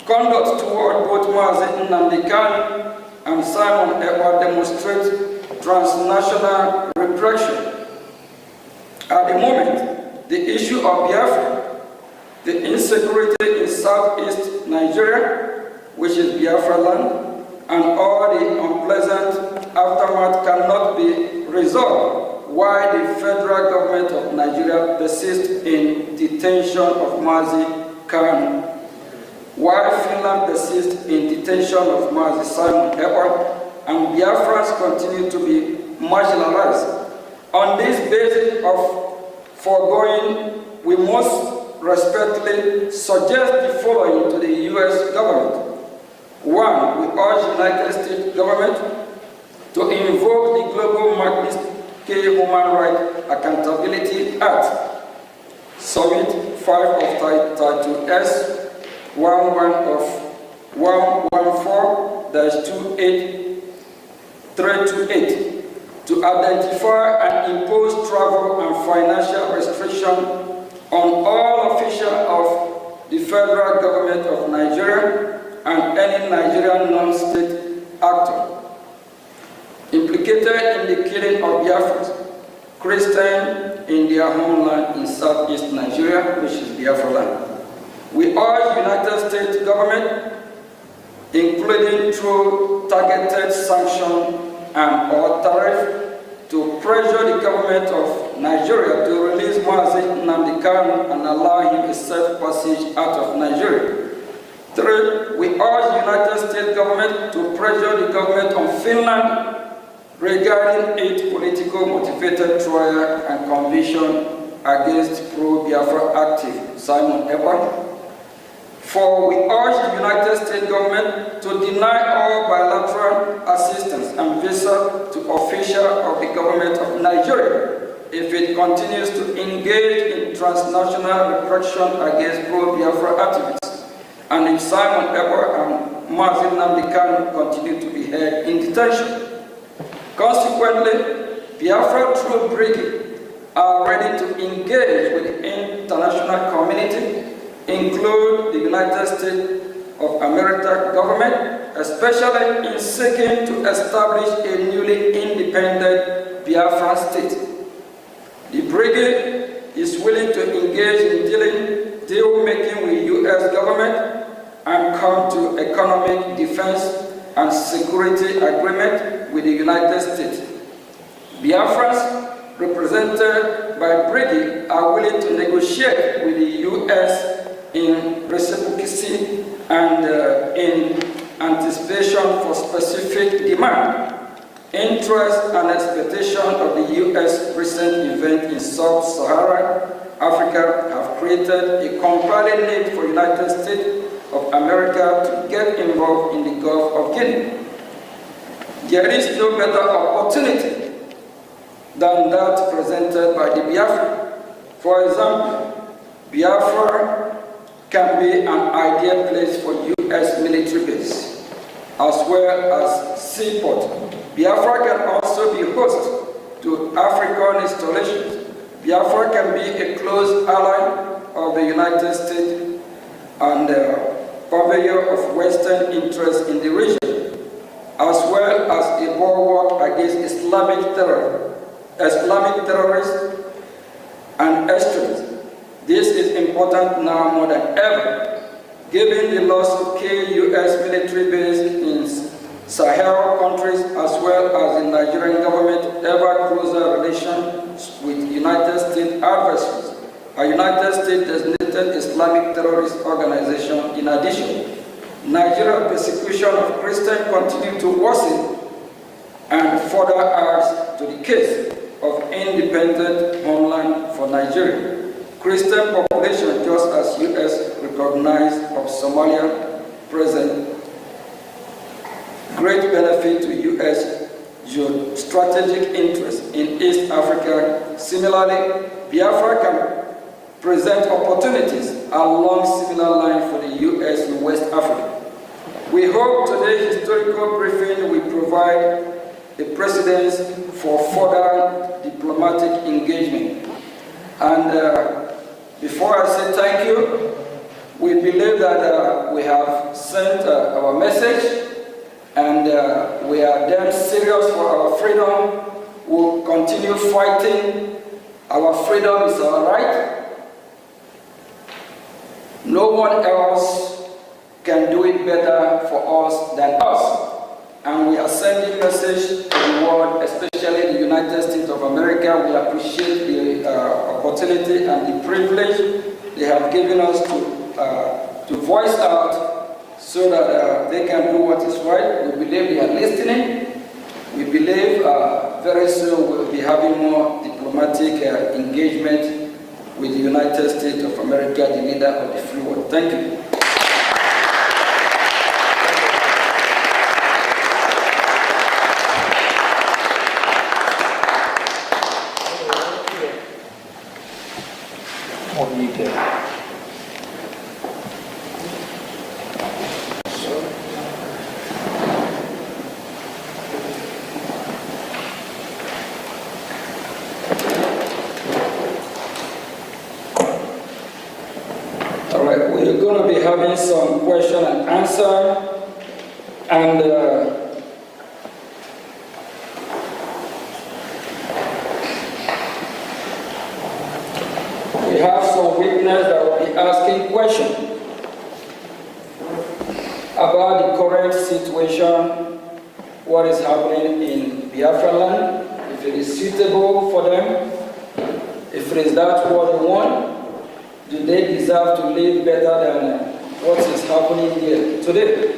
conduct toward both Mazi Nnamdi Kanu and Simon Ekpa demonstrate transnational repression. At the moment, the issue of Biafra, the insecurity in southeast Nigeria, which is Biafra land, and all the unpleasant aftermath cannot be resolved while the federal government of Nigeria persists in detention of Mazi Kanu. while Finland persists in detention of Mazi Simon Ekpa, and Biafrans continue to be marginalized. On this basis of foregoing, we must respectfully suggest the following to the U.S. government. One, we urge the United States government to invoke the Global Magnitsky Human Rights Accountability Act, Summit 5 of Title S, 11 of 114-28328, to identify and impose travel and financial restrictions on all officials of the federal government of Nigeria and any Nigerian non-state actor implicated in the killing of Biafrans, Christians in their homeland in southeast Nigeria, which is Biafra land. We urge the United States government, including through targeted sanctions and or tariff, to pressure the government of Nigeria to release Mazi Nnamdi Kanu and allow him a safe passage out of Nigeria. Three, we urge the United States government to pressure the government of Finland regarding its political motivated trial and conviction against pro-Biafra active Simon Ekpa. Four, we urge the United States government to deny all bilateral assistance and visa to officials of the government of Nigeria if it continues to engage in transnational repression against pro-Biafra activists, and if Simon Ekpa and Mazi Nnamdi Kanu continue to be held in detention. Consequently, Biafra through Brgie are ready to engage with the international community, include the United States of America government, especially in seeking to establish a newly independent Biafran state. The Brigade is willing to engage in deal-making with U.S. government and come to economic defense and security agreement with the United States. Biafrans represented by Brgie are willing to negotiate with the U.S. in reciprocity and in anticipation for specific demand, interest and expectation of the U.S. recent event in sub-Saharan Africa have created a compelling need for the United States of America to get involved in the Gulf of Guinea. There is no better opportunity than that presented by the Biafra. For example, Biafra can be an ideal place for U.S. military base, as well as seaport. Biafra can also be host to African installations. Biafra can be a close ally of the United States and purveyor of Western interests in the region, as well as a bulwark against Islamic terrorists and extremists. This is important now more than ever, given the loss of key U.S. military bases in Sahel countries, as well as the Nigerian government ever closer relations with United States adversaries, a United States designated Islamic terrorist organization. In addition, Nigeria's persecution of Christians continues to worsen and further adds to the case of independent homeland for Nigeria. Christian population, just as U.S. recognized of Somalia, present great benefit to U.S. strategic interest in East Africa. Similarly, Biafra can present opportunities along similar lines for the U.S. in West Africa. We hope today's historical briefing will provide a precedent for further diplomatic engagement. And before I say thank you, we believe that we have sent our message, and we are damn serious for our freedom. We'll continue fighting. Our freedom is our right. No one else can do it better for us than us. And we are sending message to the world, especially the United States of America. We appreciate the opportunity and the privilege they have given us to voice out so that they can do what is right. We believe they are listening. We believe very soon we'll be having more diplomatic engagement with the United States of America, the leader of the free world. Thank you. We're going to be having some question and answer, and we have some witnesses that will be asking questions about the current situation, what is happening in Biafra land, if it is suitable for them, if it is that what they want. Do they deserve to live better than what is happening here today?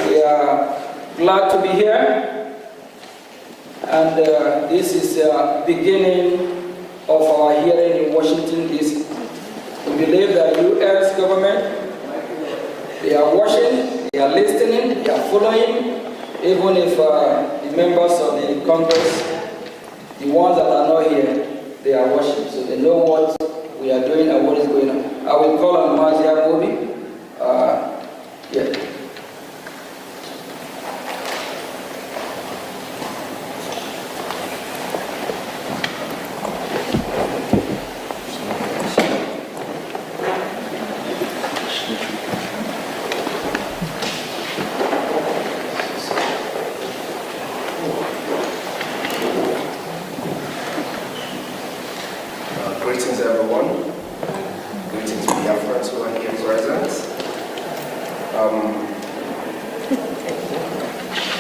We are glad to be here, and this is the beginning of our hearing in Washington, D.C. We believe that U.S. government, they are watching, they are listening, they are following, even if the members of the Congress, the ones that are not here, they are watching, so they know what we are doing and what is going on. I will call on Mazia Mobi. Yeah. Greetings, everyone. Greetings, Biafrans who are here present.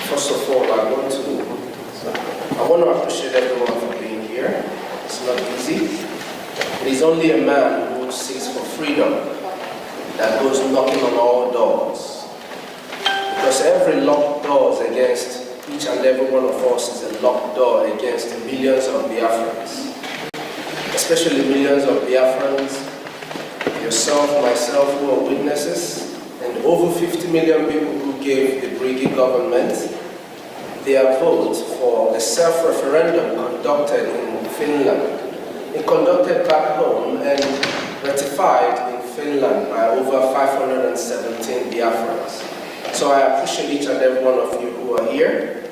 First of all, I want to appreciate everyone for being here. It's not easy. It is only a man who seeks for freedom that goes knocking on all doors. Because every locked door against each and every one of us is a locked door against millions of Biafrans. Especially millions of Biafrans, yourself, myself, who are witnesses, and over 50 million people who gave the Brgie government their vote for the self-referendum conducted in Finland. It conducted back home and ratified in Finland by over 517 Biafrans. So I appreciate each and every one of you who are here.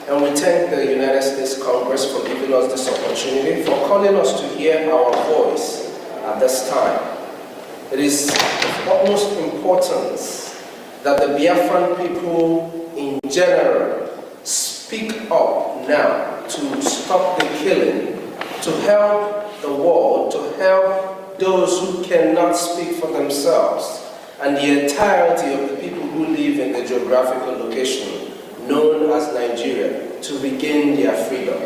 And we thank the United States Congress for giving us this opportunity, for calling us to hear our voice at this time. It is of utmost importance that the Biafran people in general speak up now to stop the killing, to help the world, to help those who cannot speak for themselves, and the entirety of the people who live in the geographical location known as Nigeria, to regain their freedom.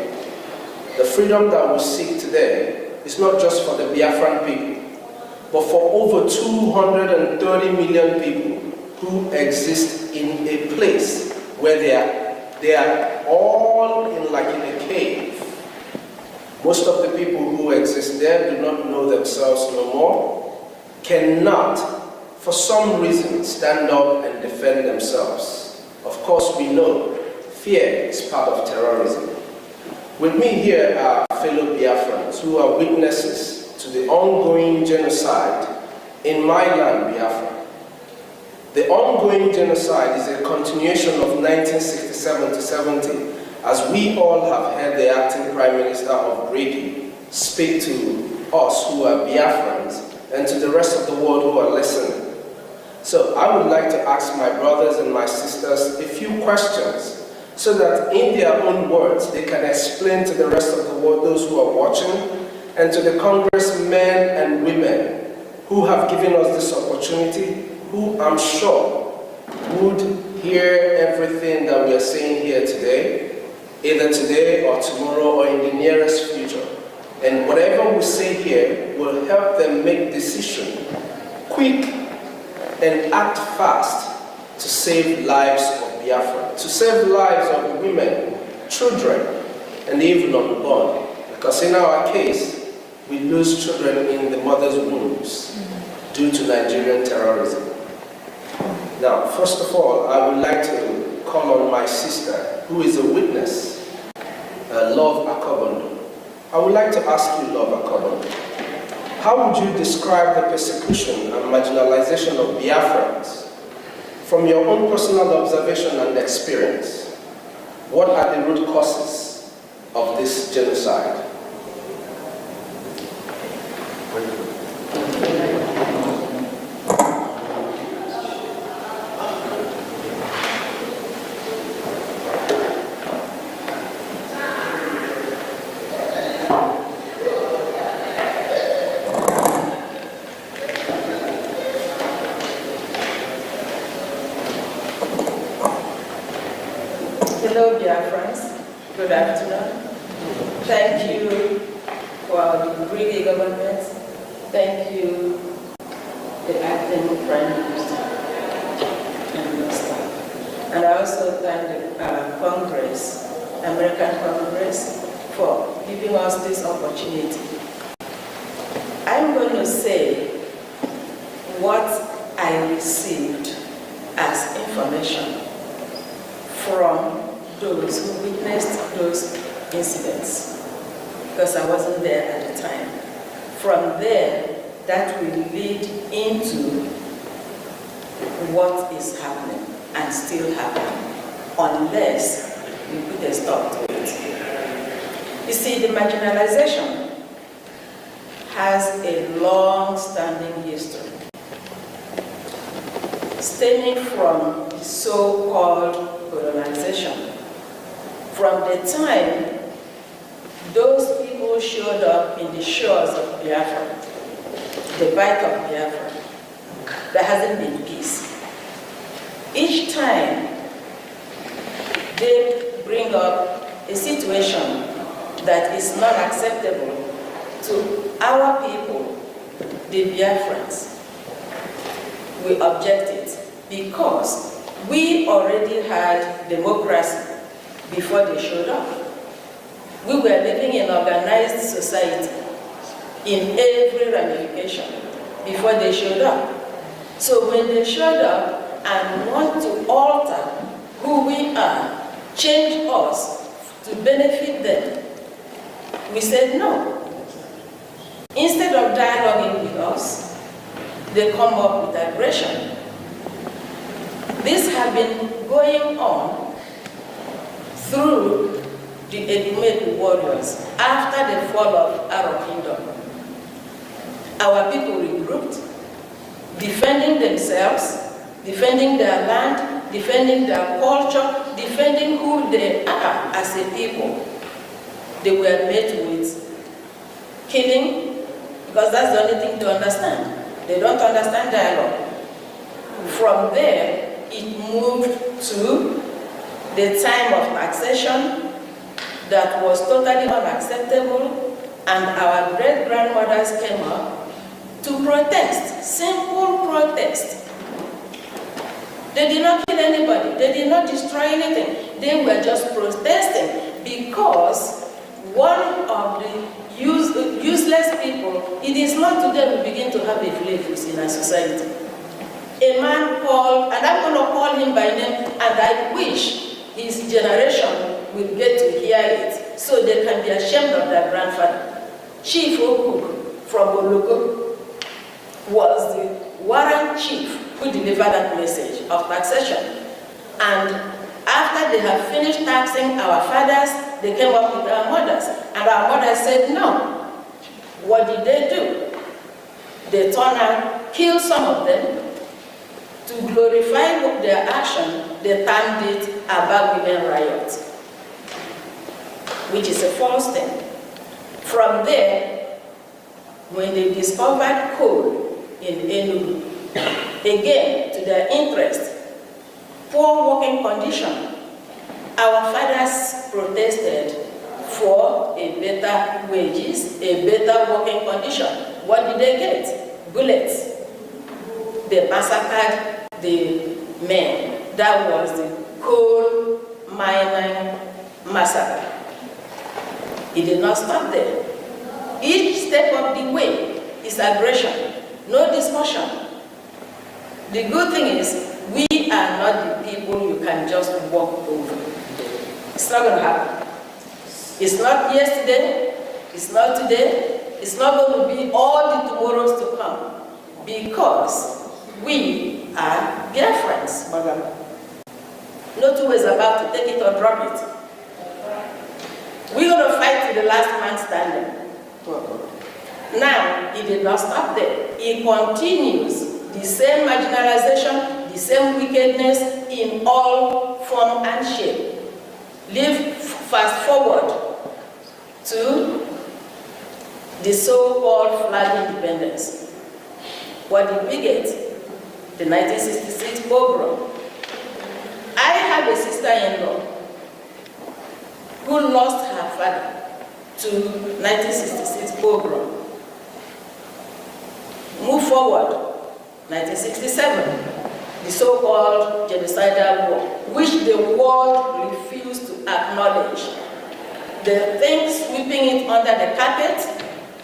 The freedom that we seek today is not just for the Biafran people, but for over 230 million people who exist in a place where they are all in a cave. Most of the people who exist there do not know themselves no more, cannot, for some reason, stand up and defend themselves. Of course, we know fear is part of terrorism. With me here are fellow Biafrans who are witnesses to the ongoing genocide in my land, Biafra. The ongoing genocide is a continuation of 1967 to 70, as we all have heard the acting Prime Minister of Brgie speak to us who are Biafrans and to the rest of the world who are listening. So I would like to ask my brothers and my sisters a few questions so that in their own words they can explain to the rest of the world, those who are watching, and to the congressmen and women who have given us this opportunity, who I'm sure would hear everything that we are saying here today, either today or tomorrow or in the nearest future. And whatever we say here will help them make decisions quick and act fast to save lives of Biafra, to save lives of women, children, and even unborn. Because in our case, we lose children in the mother's wombs due to Nigerian terrorism. Now, first of all, I would like to call on my sister, who is a witness, Love Akobondo. I would like to ask you, Love Akobondo, how would you describe the persecution and marginalization of Biafrans from your own personal observation and experience? What are the root causes of this genocide? Hello, dear friends. Good afternoon. Thank you for the Brgie government. Thank you, the acting Prime Minister and your staff. And I also thank the Congress, American Congress, for giving us this opportunity. I'm going to say what I received as information from those who witnessed those incidents, because I wasn't there at the time. From there, that will lead into what is happening and still happening, unless we put a stop to it. You see, the marginalization has a long-standing history, stemming from the so-called colonization. From the time those people showed up in the shores of Biafra, the Bight of Biafra, there hasn't been peace. Each time they bring up a situation that is not acceptable to our people, the Biafrans, we object it because we already had democracy before they showed up. We were living in organized society in every ramification before they showed up. So when they showed up and want to alter who we are, change us to benefit them, we said no. Instead of dialoguing with us, they come up with aggression. This has been going on through the Edumate warriors after the fall of our kingdom. Our people regrouped, defending themselves, defending their land, defending their culture, defending who they are as a people. They were met with killing, because that's the only thing to understand. They don't understand dialogue. From there, it moved to the time of taxation that was totally unacceptable, and our great-grandmothers came up to protest, simple protest. They did not kill anybody, they did not destroy anything, they were just protesting because one of the useless people, it is not today we begin to have a flavors in our society. A man called, and I'm going to call him by name, and I wish his generation will get to hear it so they can be ashamed of their grandfather. Chief Okuk from Ologo was the warrant chief who delivered that message of taxation. And after they had finished taxing our fathers, they came up with our mothers. And our mothers said no. What did they do? They turned and killed some of them. To glorify their action, they termed it a women riot, which is a false thing. From there, when they discovered coal in Enugu, again, to their interest, poor working condition, our fathers protested for a better wages, a better working condition. What did they get? Bullets. they massacred the men. That was the coal mining massacre. It did not stop there. Each step of the way is aggression, no discussion. The good thing is, we are not the people you can just walk over. It's not going to happen. It's not yesterday, it's not today, it's not going to be all the tomorrows to come, because we are Biafrans, madam. No two ways about to take it or drop it. We're going to fight to the last man standing. Now, it did not stop there. It continues the same marginalization, the same wickedness in all form and shape. Fast forward to the so-called flag independence. What did we get? The 1966 pogrom. I have a sister-in-law who lost her father to 1966 pogrom. Move forward, 1967, the so-called genocidal war, which the world refused to acknowledge. The thing sweeping it under the carpet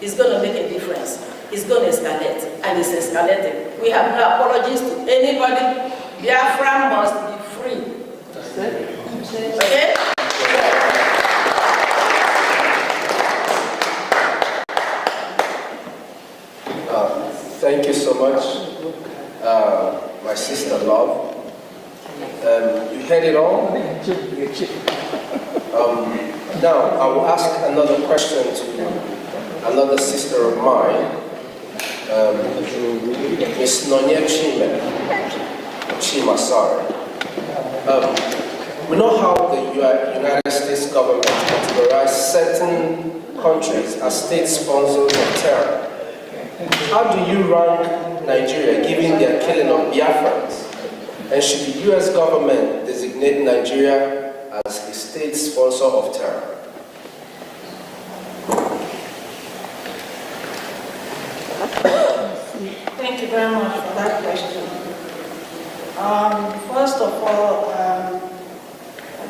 is going to make a difference. It's going to escalate, and it's escalating. We have no apologies to anybody. Biafra must be free. Okay? Thank you so much, my sister Love. You heard it all? Now, I will ask another question to another sister of mine, Ms. Nonya Chima, sorry. We know how the United States government categorizes certain countries as state sponsors of terror. How do you rank Nigeria given their killing of Biafrans? And should the US government designate Nigeria as a state sponsor of terror? Thank you very much for that question. First of all, I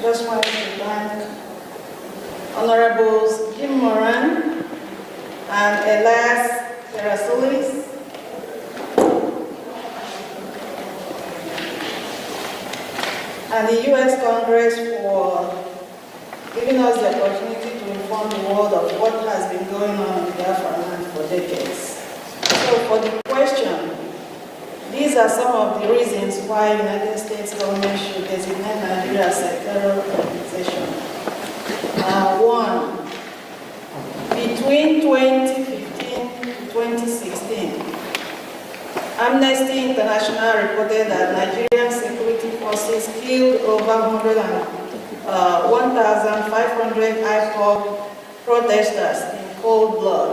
just wanted to thank Honorables Jim Moran and Elias Terasulis and the U.S. Congress for giving us the opportunity to inform the world of what has been going on in Biafra land for decades. So for the question, these are some of the reasons why the United States government should designate Nigeria as a terror organization. One, between 2015 to 2016, Amnesty International reported that Nigerian security forces killed over 1,500 IPOB protesters in cold blood.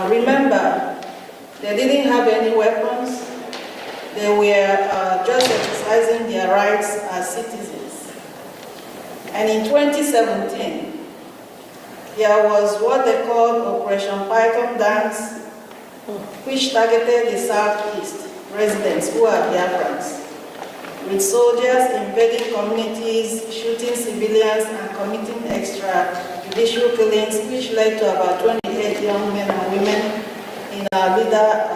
Remember, they didn't have any weapons. They were just exercising their rights as citizens. And in 2017, there was what they called Operation Python Dance, which targeted the Southeast residents who are Biafrans, with soldiers invading communities, shooting civilians, and committing extrajudicial killings, which led to about 28 young men and women in our leader,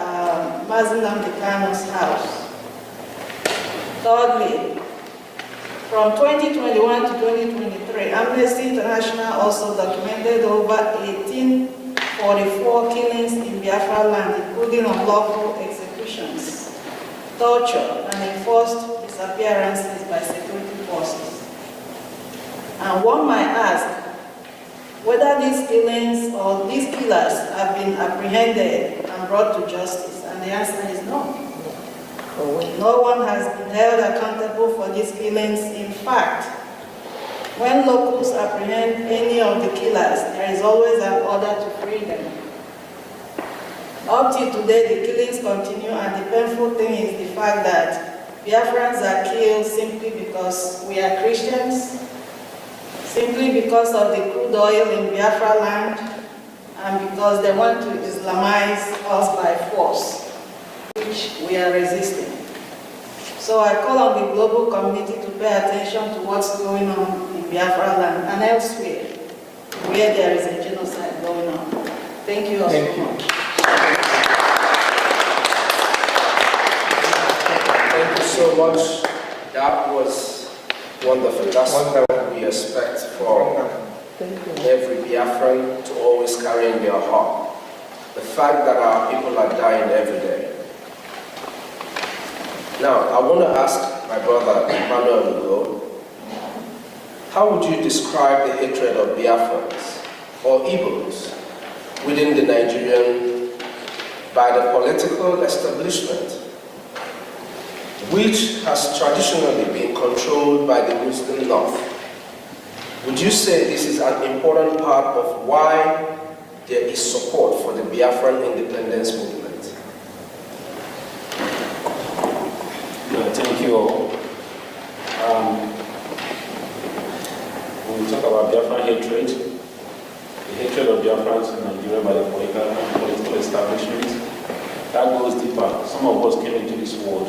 Mazen Nnamdi Kanu's house. Thirdly, from 2021 to 2023, Amnesty International also documented over 1844 killings in Biafra land, including unlawful executions, torture, and enforced disappearances by security forces. And one might ask whether these killings or these killers have been apprehended and brought to justice, and the answer is no. No one has been held accountable for these killings. In fact, when locals apprehend any of the killers, there is always an order to free them. Up till today, the killings continue, and the painful thing is the fact that Biafrans are killed simply because we are Christians, simply because of the crude oil in Biafra land, and because they want to Islamize us by force. We which we are resisting. So I call on the global community to pay attention to what's going on in Biafra land and elsewhere where there is a genocide going on. Thank you all so much. Thank you so much. That was wonderful. That's what we expect from every Biafran to always carry in their heart. The fact that our people are dying every day. Now, I want to ask my brother Emmanuel Ugo, how would you describe the hatred of Biafrans or Igbos within the Nigerian by the political establishment, which has traditionally been controlled by the Muslim North? Would you say this is an important part of why there is support for the Biafran independence movement? Thank you all. When we talk about Biafran hatred, the hatred of Biafrans in Nigeria by the political establishment, that goes deeper. Some of us came into this world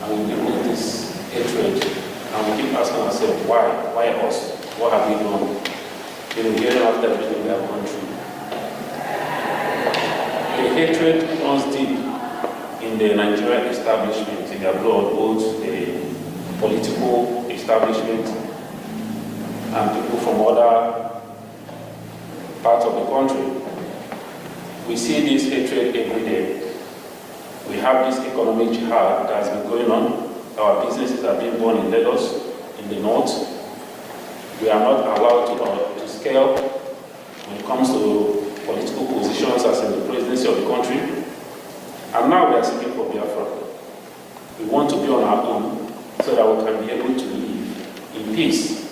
and we live with this hatred and we keep asking ourselves, why? Why us? What have we done? Here after everything we have gone through. The hatred runs deep in the Nigerian establishment, in their blood, both the political establishment and people from other parts of the country. We see this hatred every day. We have this economic jihad that has been going on. Our businesses are being born in Lagos, in the north. We are not allowed to scale when it comes to political positions as in the presidency of the country. And now we are seeking for Biafra. We want to be on our own so that we can be able to live in peace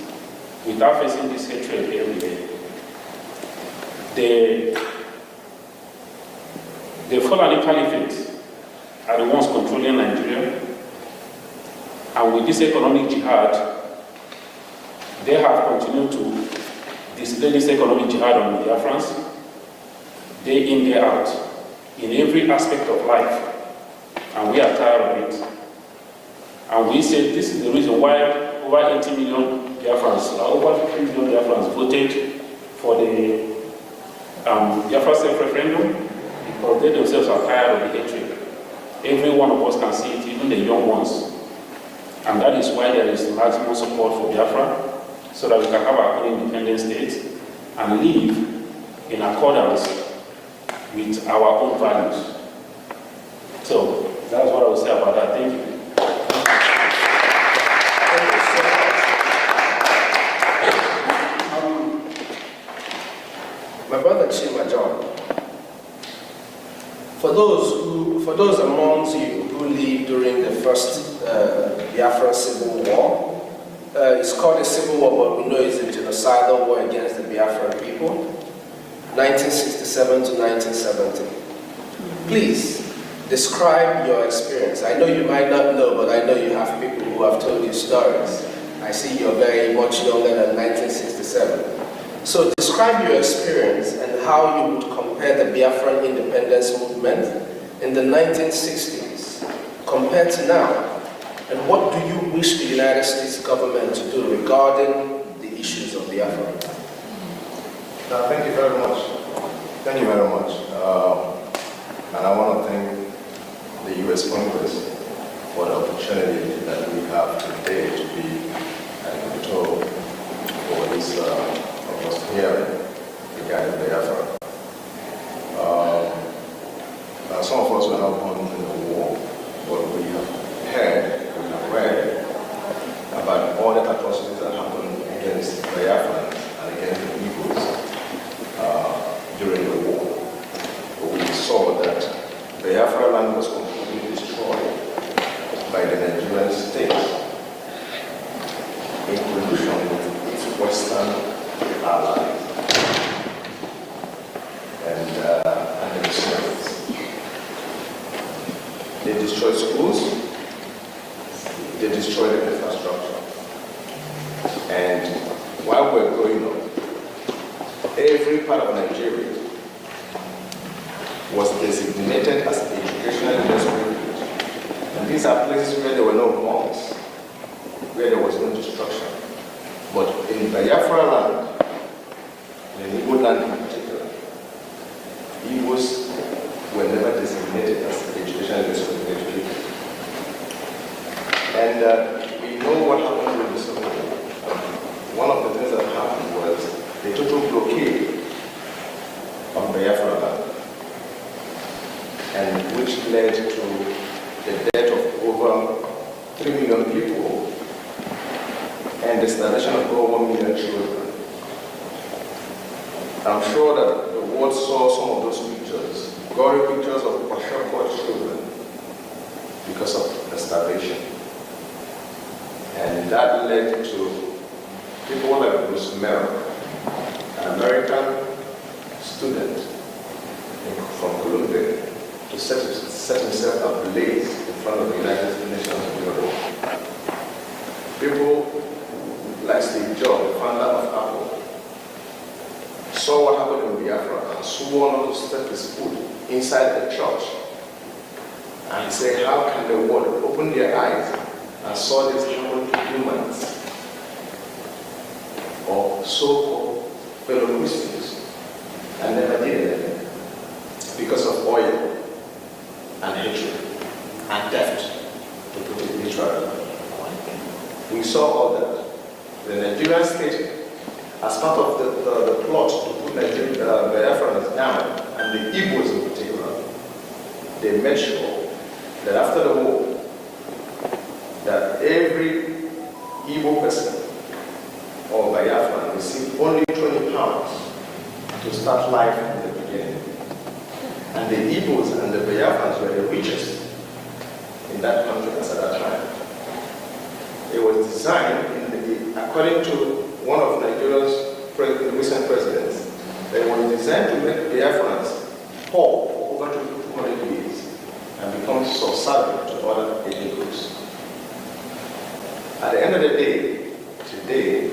without facing this hatred every day. The Fulani Caliphate are the ones controlling Nigeria. And with this economic jihad, they have continued to display this economic jihad on the Biafrans, day in, day out, in every aspect of life. And we are tired of it. And we said this is the reason why over 80 million Biafrans, over 50 million Biafrans voted for the Biafra self-referendum, because they themselves are tired of the hatred. Every one of us can see it, even the young ones. And that is why there is maximum support for Biafra, so that we can have our own independent state and live in accordance with our own values. So that's what I would say about that. Thank you. My brother Chima John, for those amongst you who lived during the first Biafra Civil War, it's called a civil war, but we know it's a genocidal war against the Biafran people, 1967 to 1970. Please, describe your experience. I know you might not know, but I know you have people who have told you stories. I see you're very much younger than 1967. So describe your experience and how you would compare the Biafran independence movement in the 1960s compared to now. And what do you wish the United States government to do regarding the issues of Biafra? Thank you very much. Thank you very much. And I want to thank the U.S. Congress for the opportunity that we have today to be at the Capitol for this hearing regarding Biafra. Some of us were not born in the war, but we have heard, we have read about all the atrocities that happened against Biafrans and against the Igbos during the war. We saw that Biafra land was completely destroyed by the Nigerian state in collusion with its Western allies and the Muslims. They destroyed schools, they destroyed the infrastructure. And while we're growing up, every part of Nigeria was designated as educational industry And these are places where there were no bombs, where there was no destruction. But in Biafra land, in Igbo land in particular, Igbos were never designated as educational responsibility people. And we know what happened during the Civil War. One of the things that happened was the total blockade of Biafra land, and which led to the death of over 3 million people and the starvation of over 1 million children. I'm sure that the world saw some of those pictures, gory pictures of Kwashiorkor children because of the starvation. And that led to people like Bruce Merrill, an American student from Columbia, to set himself ablaze in front of the United Nations Bureau. People like Steve Jobs, the founder of Apple, saw what happened in Biafra and swore not to step his foot inside the church. And he said, how can the world open their eyes and saw this happen to humans or so-called fellow Christians and never did anything because of oil and hatred and theft, to put it literally. We saw all that. The Nigerian state, as part of the plot to put Biafrans down, and the Igbos in particular, they made sure that after the war, that every Igbo person or Biafran received only £20 to start life in the beginning. And the Igbos and the Biafrans were the richest in that country at that time. It was designed, according to one of Nigeria's recent presidents, it was designed to make Biafrans poor for over 200 years and become subservient to other ethnic groups. At the end of the day, today,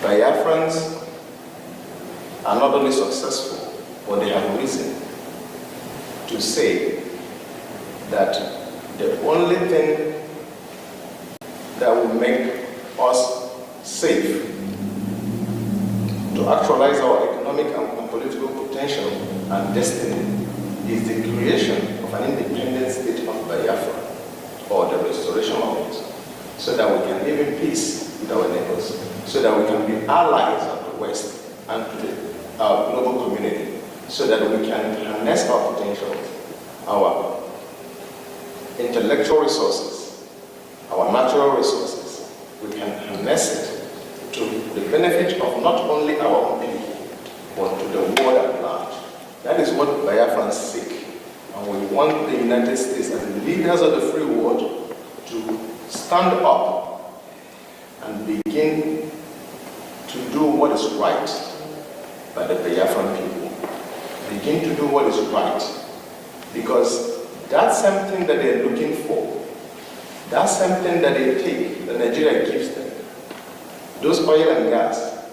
Biafrans are not only successful, but they have reason to say that the only thing that will make us safe to actualize our economic and political potential and destiny is the creation of an independent state of Biafra, or the restoration of it, so that we can live in peace with our neighbors, so that we can be allies of the West and to our global community, so that we can harness our potential, our intellectual resources, our natural resources. We can harness it to the benefit of not only our own people, but to the world at large. That is what Biafrans seek. And we want the United States as the leaders of the free world to stand up and begin to do what is right by the Biafran people. Begin to do what is right. Because that's something that they're looking for. That's something that they take, that Nigeria gives them. Those oil and gas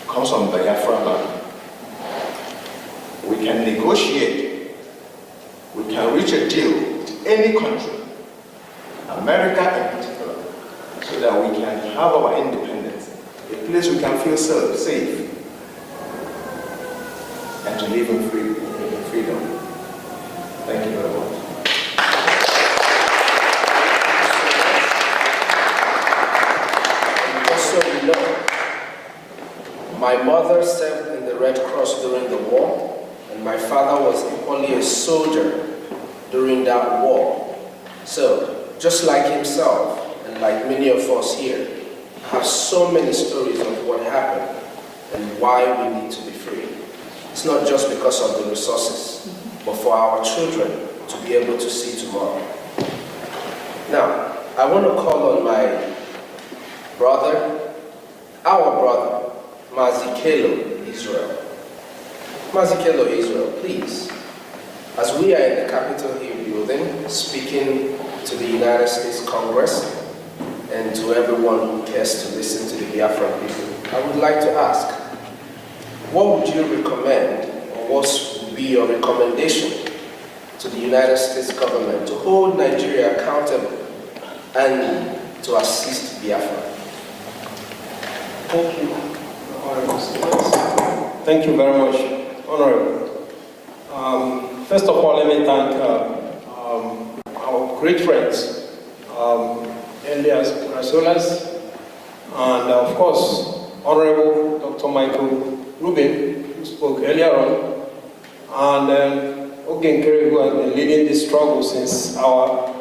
comes from Biafra land. We can negotiate. We can reach a deal with any country, America in particular, so that we can have our independence, a place we can feel safe, and to live in freedom. Thank you very much. Also, you know, my mother served in the Red Cross during the war, and my father was equally a soldier during that war. So, just like himself, and like many of us here, I have so many stories of what happened and why we need to be free. It's not just because of the resources, but for our children to be able to see tomorrow. Now, I want to call on my brother, our brother, Mazikelo Israel. Mazikelo Israel, please, as we are in the Capitol Hill building, speaking to the United States Congress and to everyone who cares to listen to the Biafran people, I would like to ask, what would you recommend, or what would be your recommendation to the United States government to hold Nigeria accountable and to assist Biafra? Thank you, Honorable Speakers. Thank you very much, Honorable. First of all, let me thank our great friends, Elias Rasolas, and of course, Honorable Dr. Michael Rubin, who spoke earlier on, and Ogen Kerry, who has been leading this struggle since our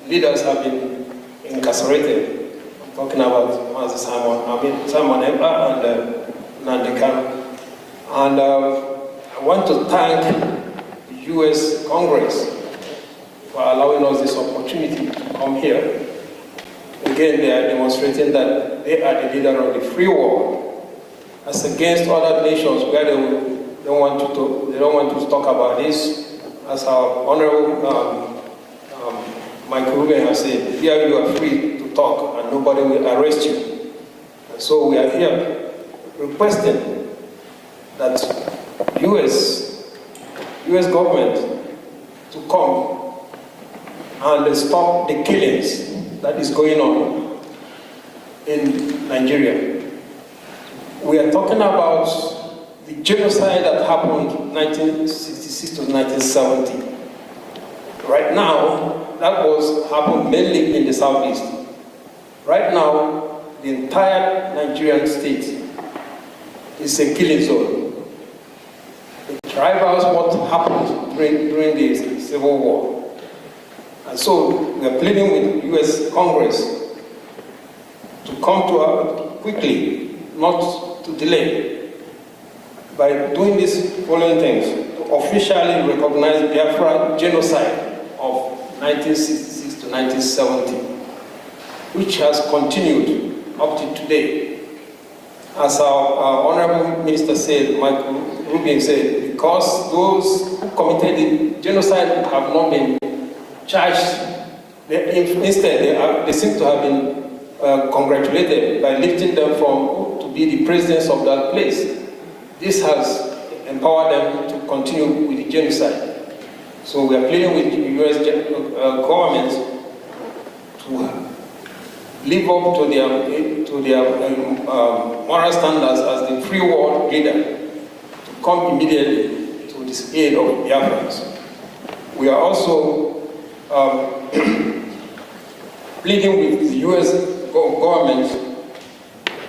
leaders have been incarcerated. I'm talking about Simon Ekpa and Nnamdi Kanu. And I want to thank the U.S. Congress for allowing us this opportunity to come here. Again, they are demonstrating that they are the leader of the free world, as against other nations where they don't want to talk about this. As our Honorable Michael Rubin has said, here you are free to talk and nobody will arrest you. And so we are here requesting that U.S. government to come and stop the killings that is going on in Nigeria. We are talking about the genocide that happened 1966 to 1970. Right now, that happened mainly in the southeast. Right now, the entire Nigerian state is a killing zone. It rivals what happened during the Civil War. And so we are pleading with U.S. Congress to come to quickly, not to delay, by doing these following things: to officially recognize Biafra genocide of 1966 to 1970, which has continued up to today. As our Honorable Minister said, Michael Rubin said, because those who committed the genocide have not been charged, instead they seem to have been congratulated by lifting them to be the presidents of that place. This has empowered them to continue with the genocide. So we are pleading with the U.S. government to live up to their moral standards as the free world leader, to come immediately to this aid of Biafrans. We are also pleading with the U.S. government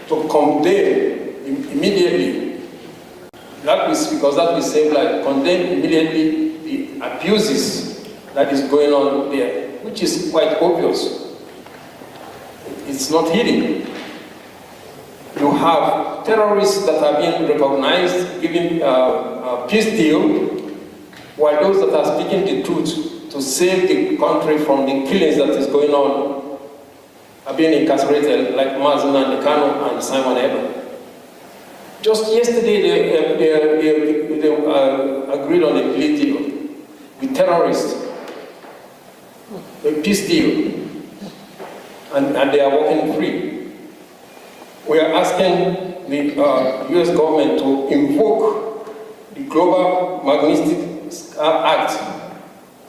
to condemn immediately, because that will save life, condemn immediately the abuses that is going on there, which is quite obvious. It's not hidden. You have terrorists that are being recognized, giving a peace deal, while those that are speaking the truth to save the country from the killings that is going on are being incarcerated, like Nnamdi Kanu and Simon Ekpa. Just yesterday, they agreed on a plea deal with terrorists, a peace deal, and they are walking free. We are asking the U.S. government to invoke the Global Magnitsky Act,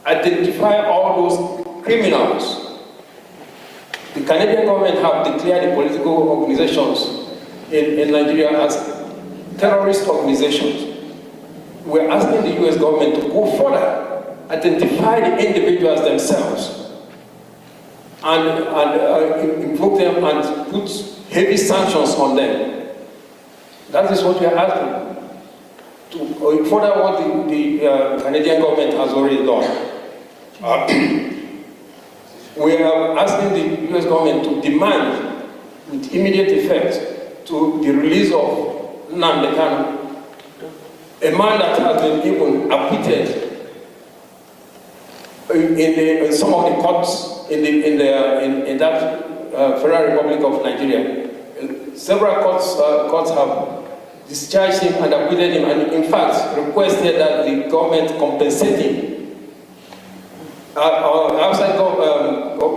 identify all those criminals. The Canadian government have declared the political organizations in Nigeria as terrorist organizations. We are asking the U.S. government to go further, identify the individuals themselves, and invoke them and put heavy sanctions on them. That is what we are asking, to further what the Canadian government has already done. We are asking the U.S. government to demand, with immediate effect, to the release of Nnamdi Kanu, a man that has been even acquitted in some of the courts in that Federal Republic of Nigeria. Several courts have discharged him and acquitted him, and in fact requested that the government compensate him. Outside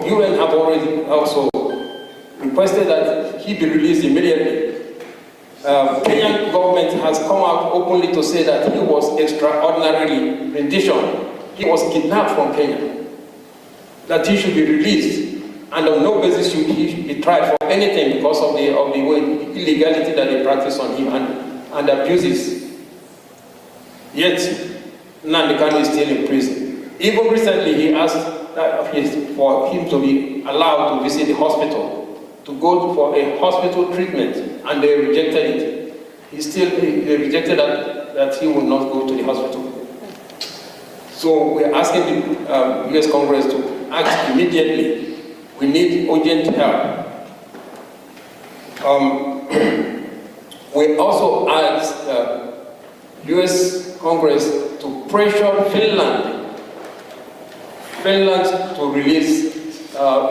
UN have already also requested that he be released immediately. Kenyan government has come out openly to say that he was extraordinarily rendition he was kidnapped from Kenya, that he should be released, and on no basis should he be tried for anything because of the illegality that they practice on him and abuses. Yet, Nnamdi Kanu is still in prison. Even recently, he asked for him to be allowed to visit the hospital, to go for a hospital treatment, and they rejected it. They rejected that he would not go to the hospital. So we're asking the US Congress to act immediately. We need urgent help. We also asked US Congress to pressure Finland to release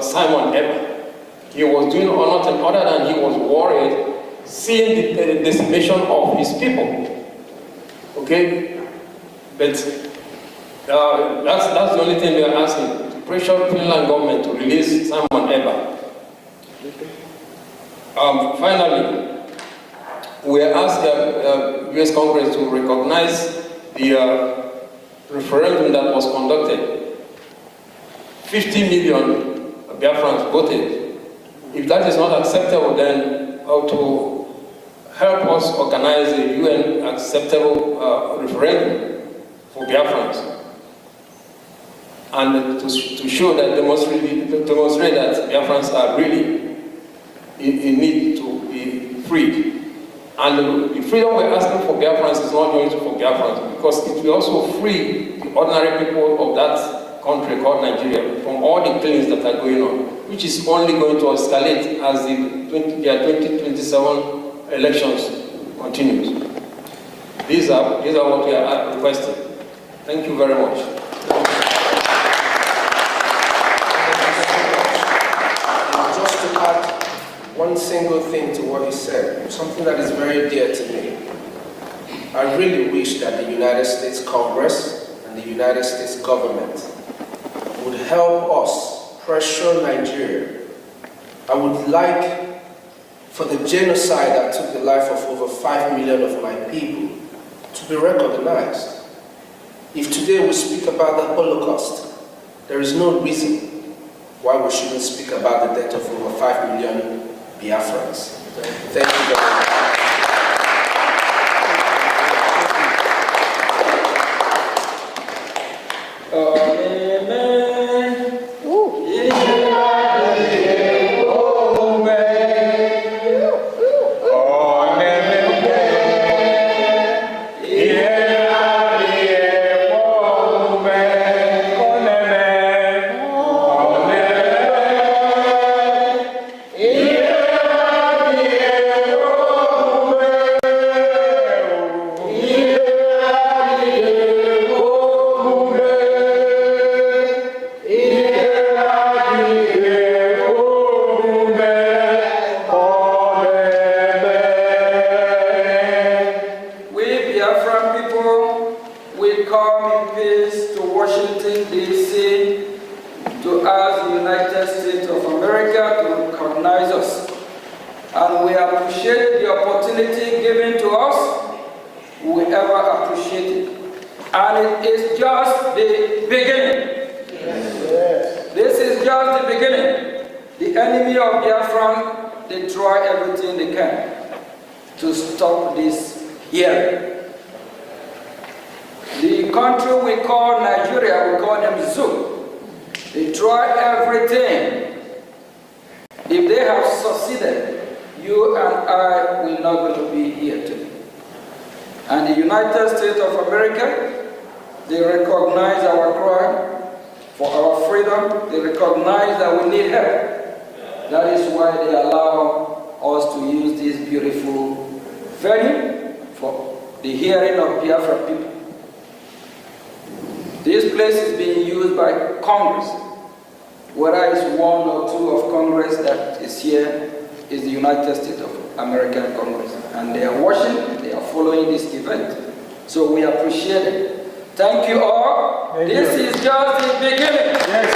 Simon Eber. He was doing nothing other than he was worried seeing the decimation of his people. Okay? But that's the only thing we are asking, to pressure Finland government to release Simon Eber. Finally, we ask the US Congress to recognize the referendum that was conducted. 50 million Biafrans voted. If that is not acceptable, then to help us organize a UN acceptable referendum for Biafrans, and to show that demonstrate that Biafrans are really in need to be freed. And the freedom we're asking for Biafrans is not going to for Biafrans, because it will also free the ordinary people of that country called Nigeria from all the killings that are going on, which is only going to escalate as the 2027 elections continues. These are what we are requesting. Thank you very much. Just to add one single thing to what he said, something that is very dear to me. I really wish that the United States Congress and the United States government would help us pressure Nigeria. I would like for the genocide that took the life of over 5 million of my people to be recognized. If today we speak about the Holocaust, there is no reason why we shouldn't speak about the death of over 5 million Biafrans. Thank you very much. This place is being used by Congress. Whether it's one or two of Congress that is here is the United States of American Congress. And they are watching, they are following this event. So we appreciate it. Thank you all. This is just the beginning. Yes,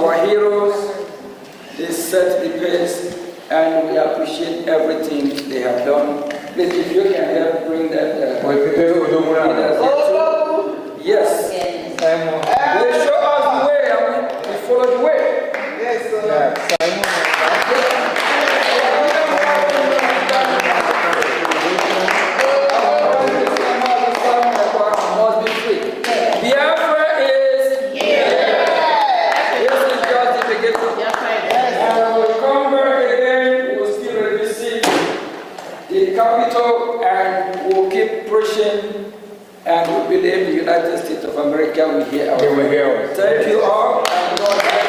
our heroes. They set the pace, and we appreciate everything they have done. Please, if you can help bring that. Yes. They show us the way, and we follow the way. Yes, sir. Must be free. Biafra is This is just the beginning. And we'll come back again, we'll still revisit the capital, and we'll keep pushing, and we believe the United States of America will hear our voice. Thank you all, and God bless.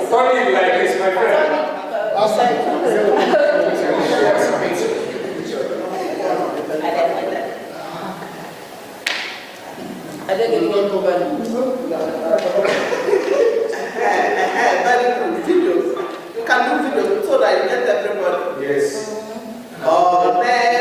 Tony like this, my friend. I think it's going to go back. Very good videos. You can do videos so that you get everybody. Yes. Oh, man.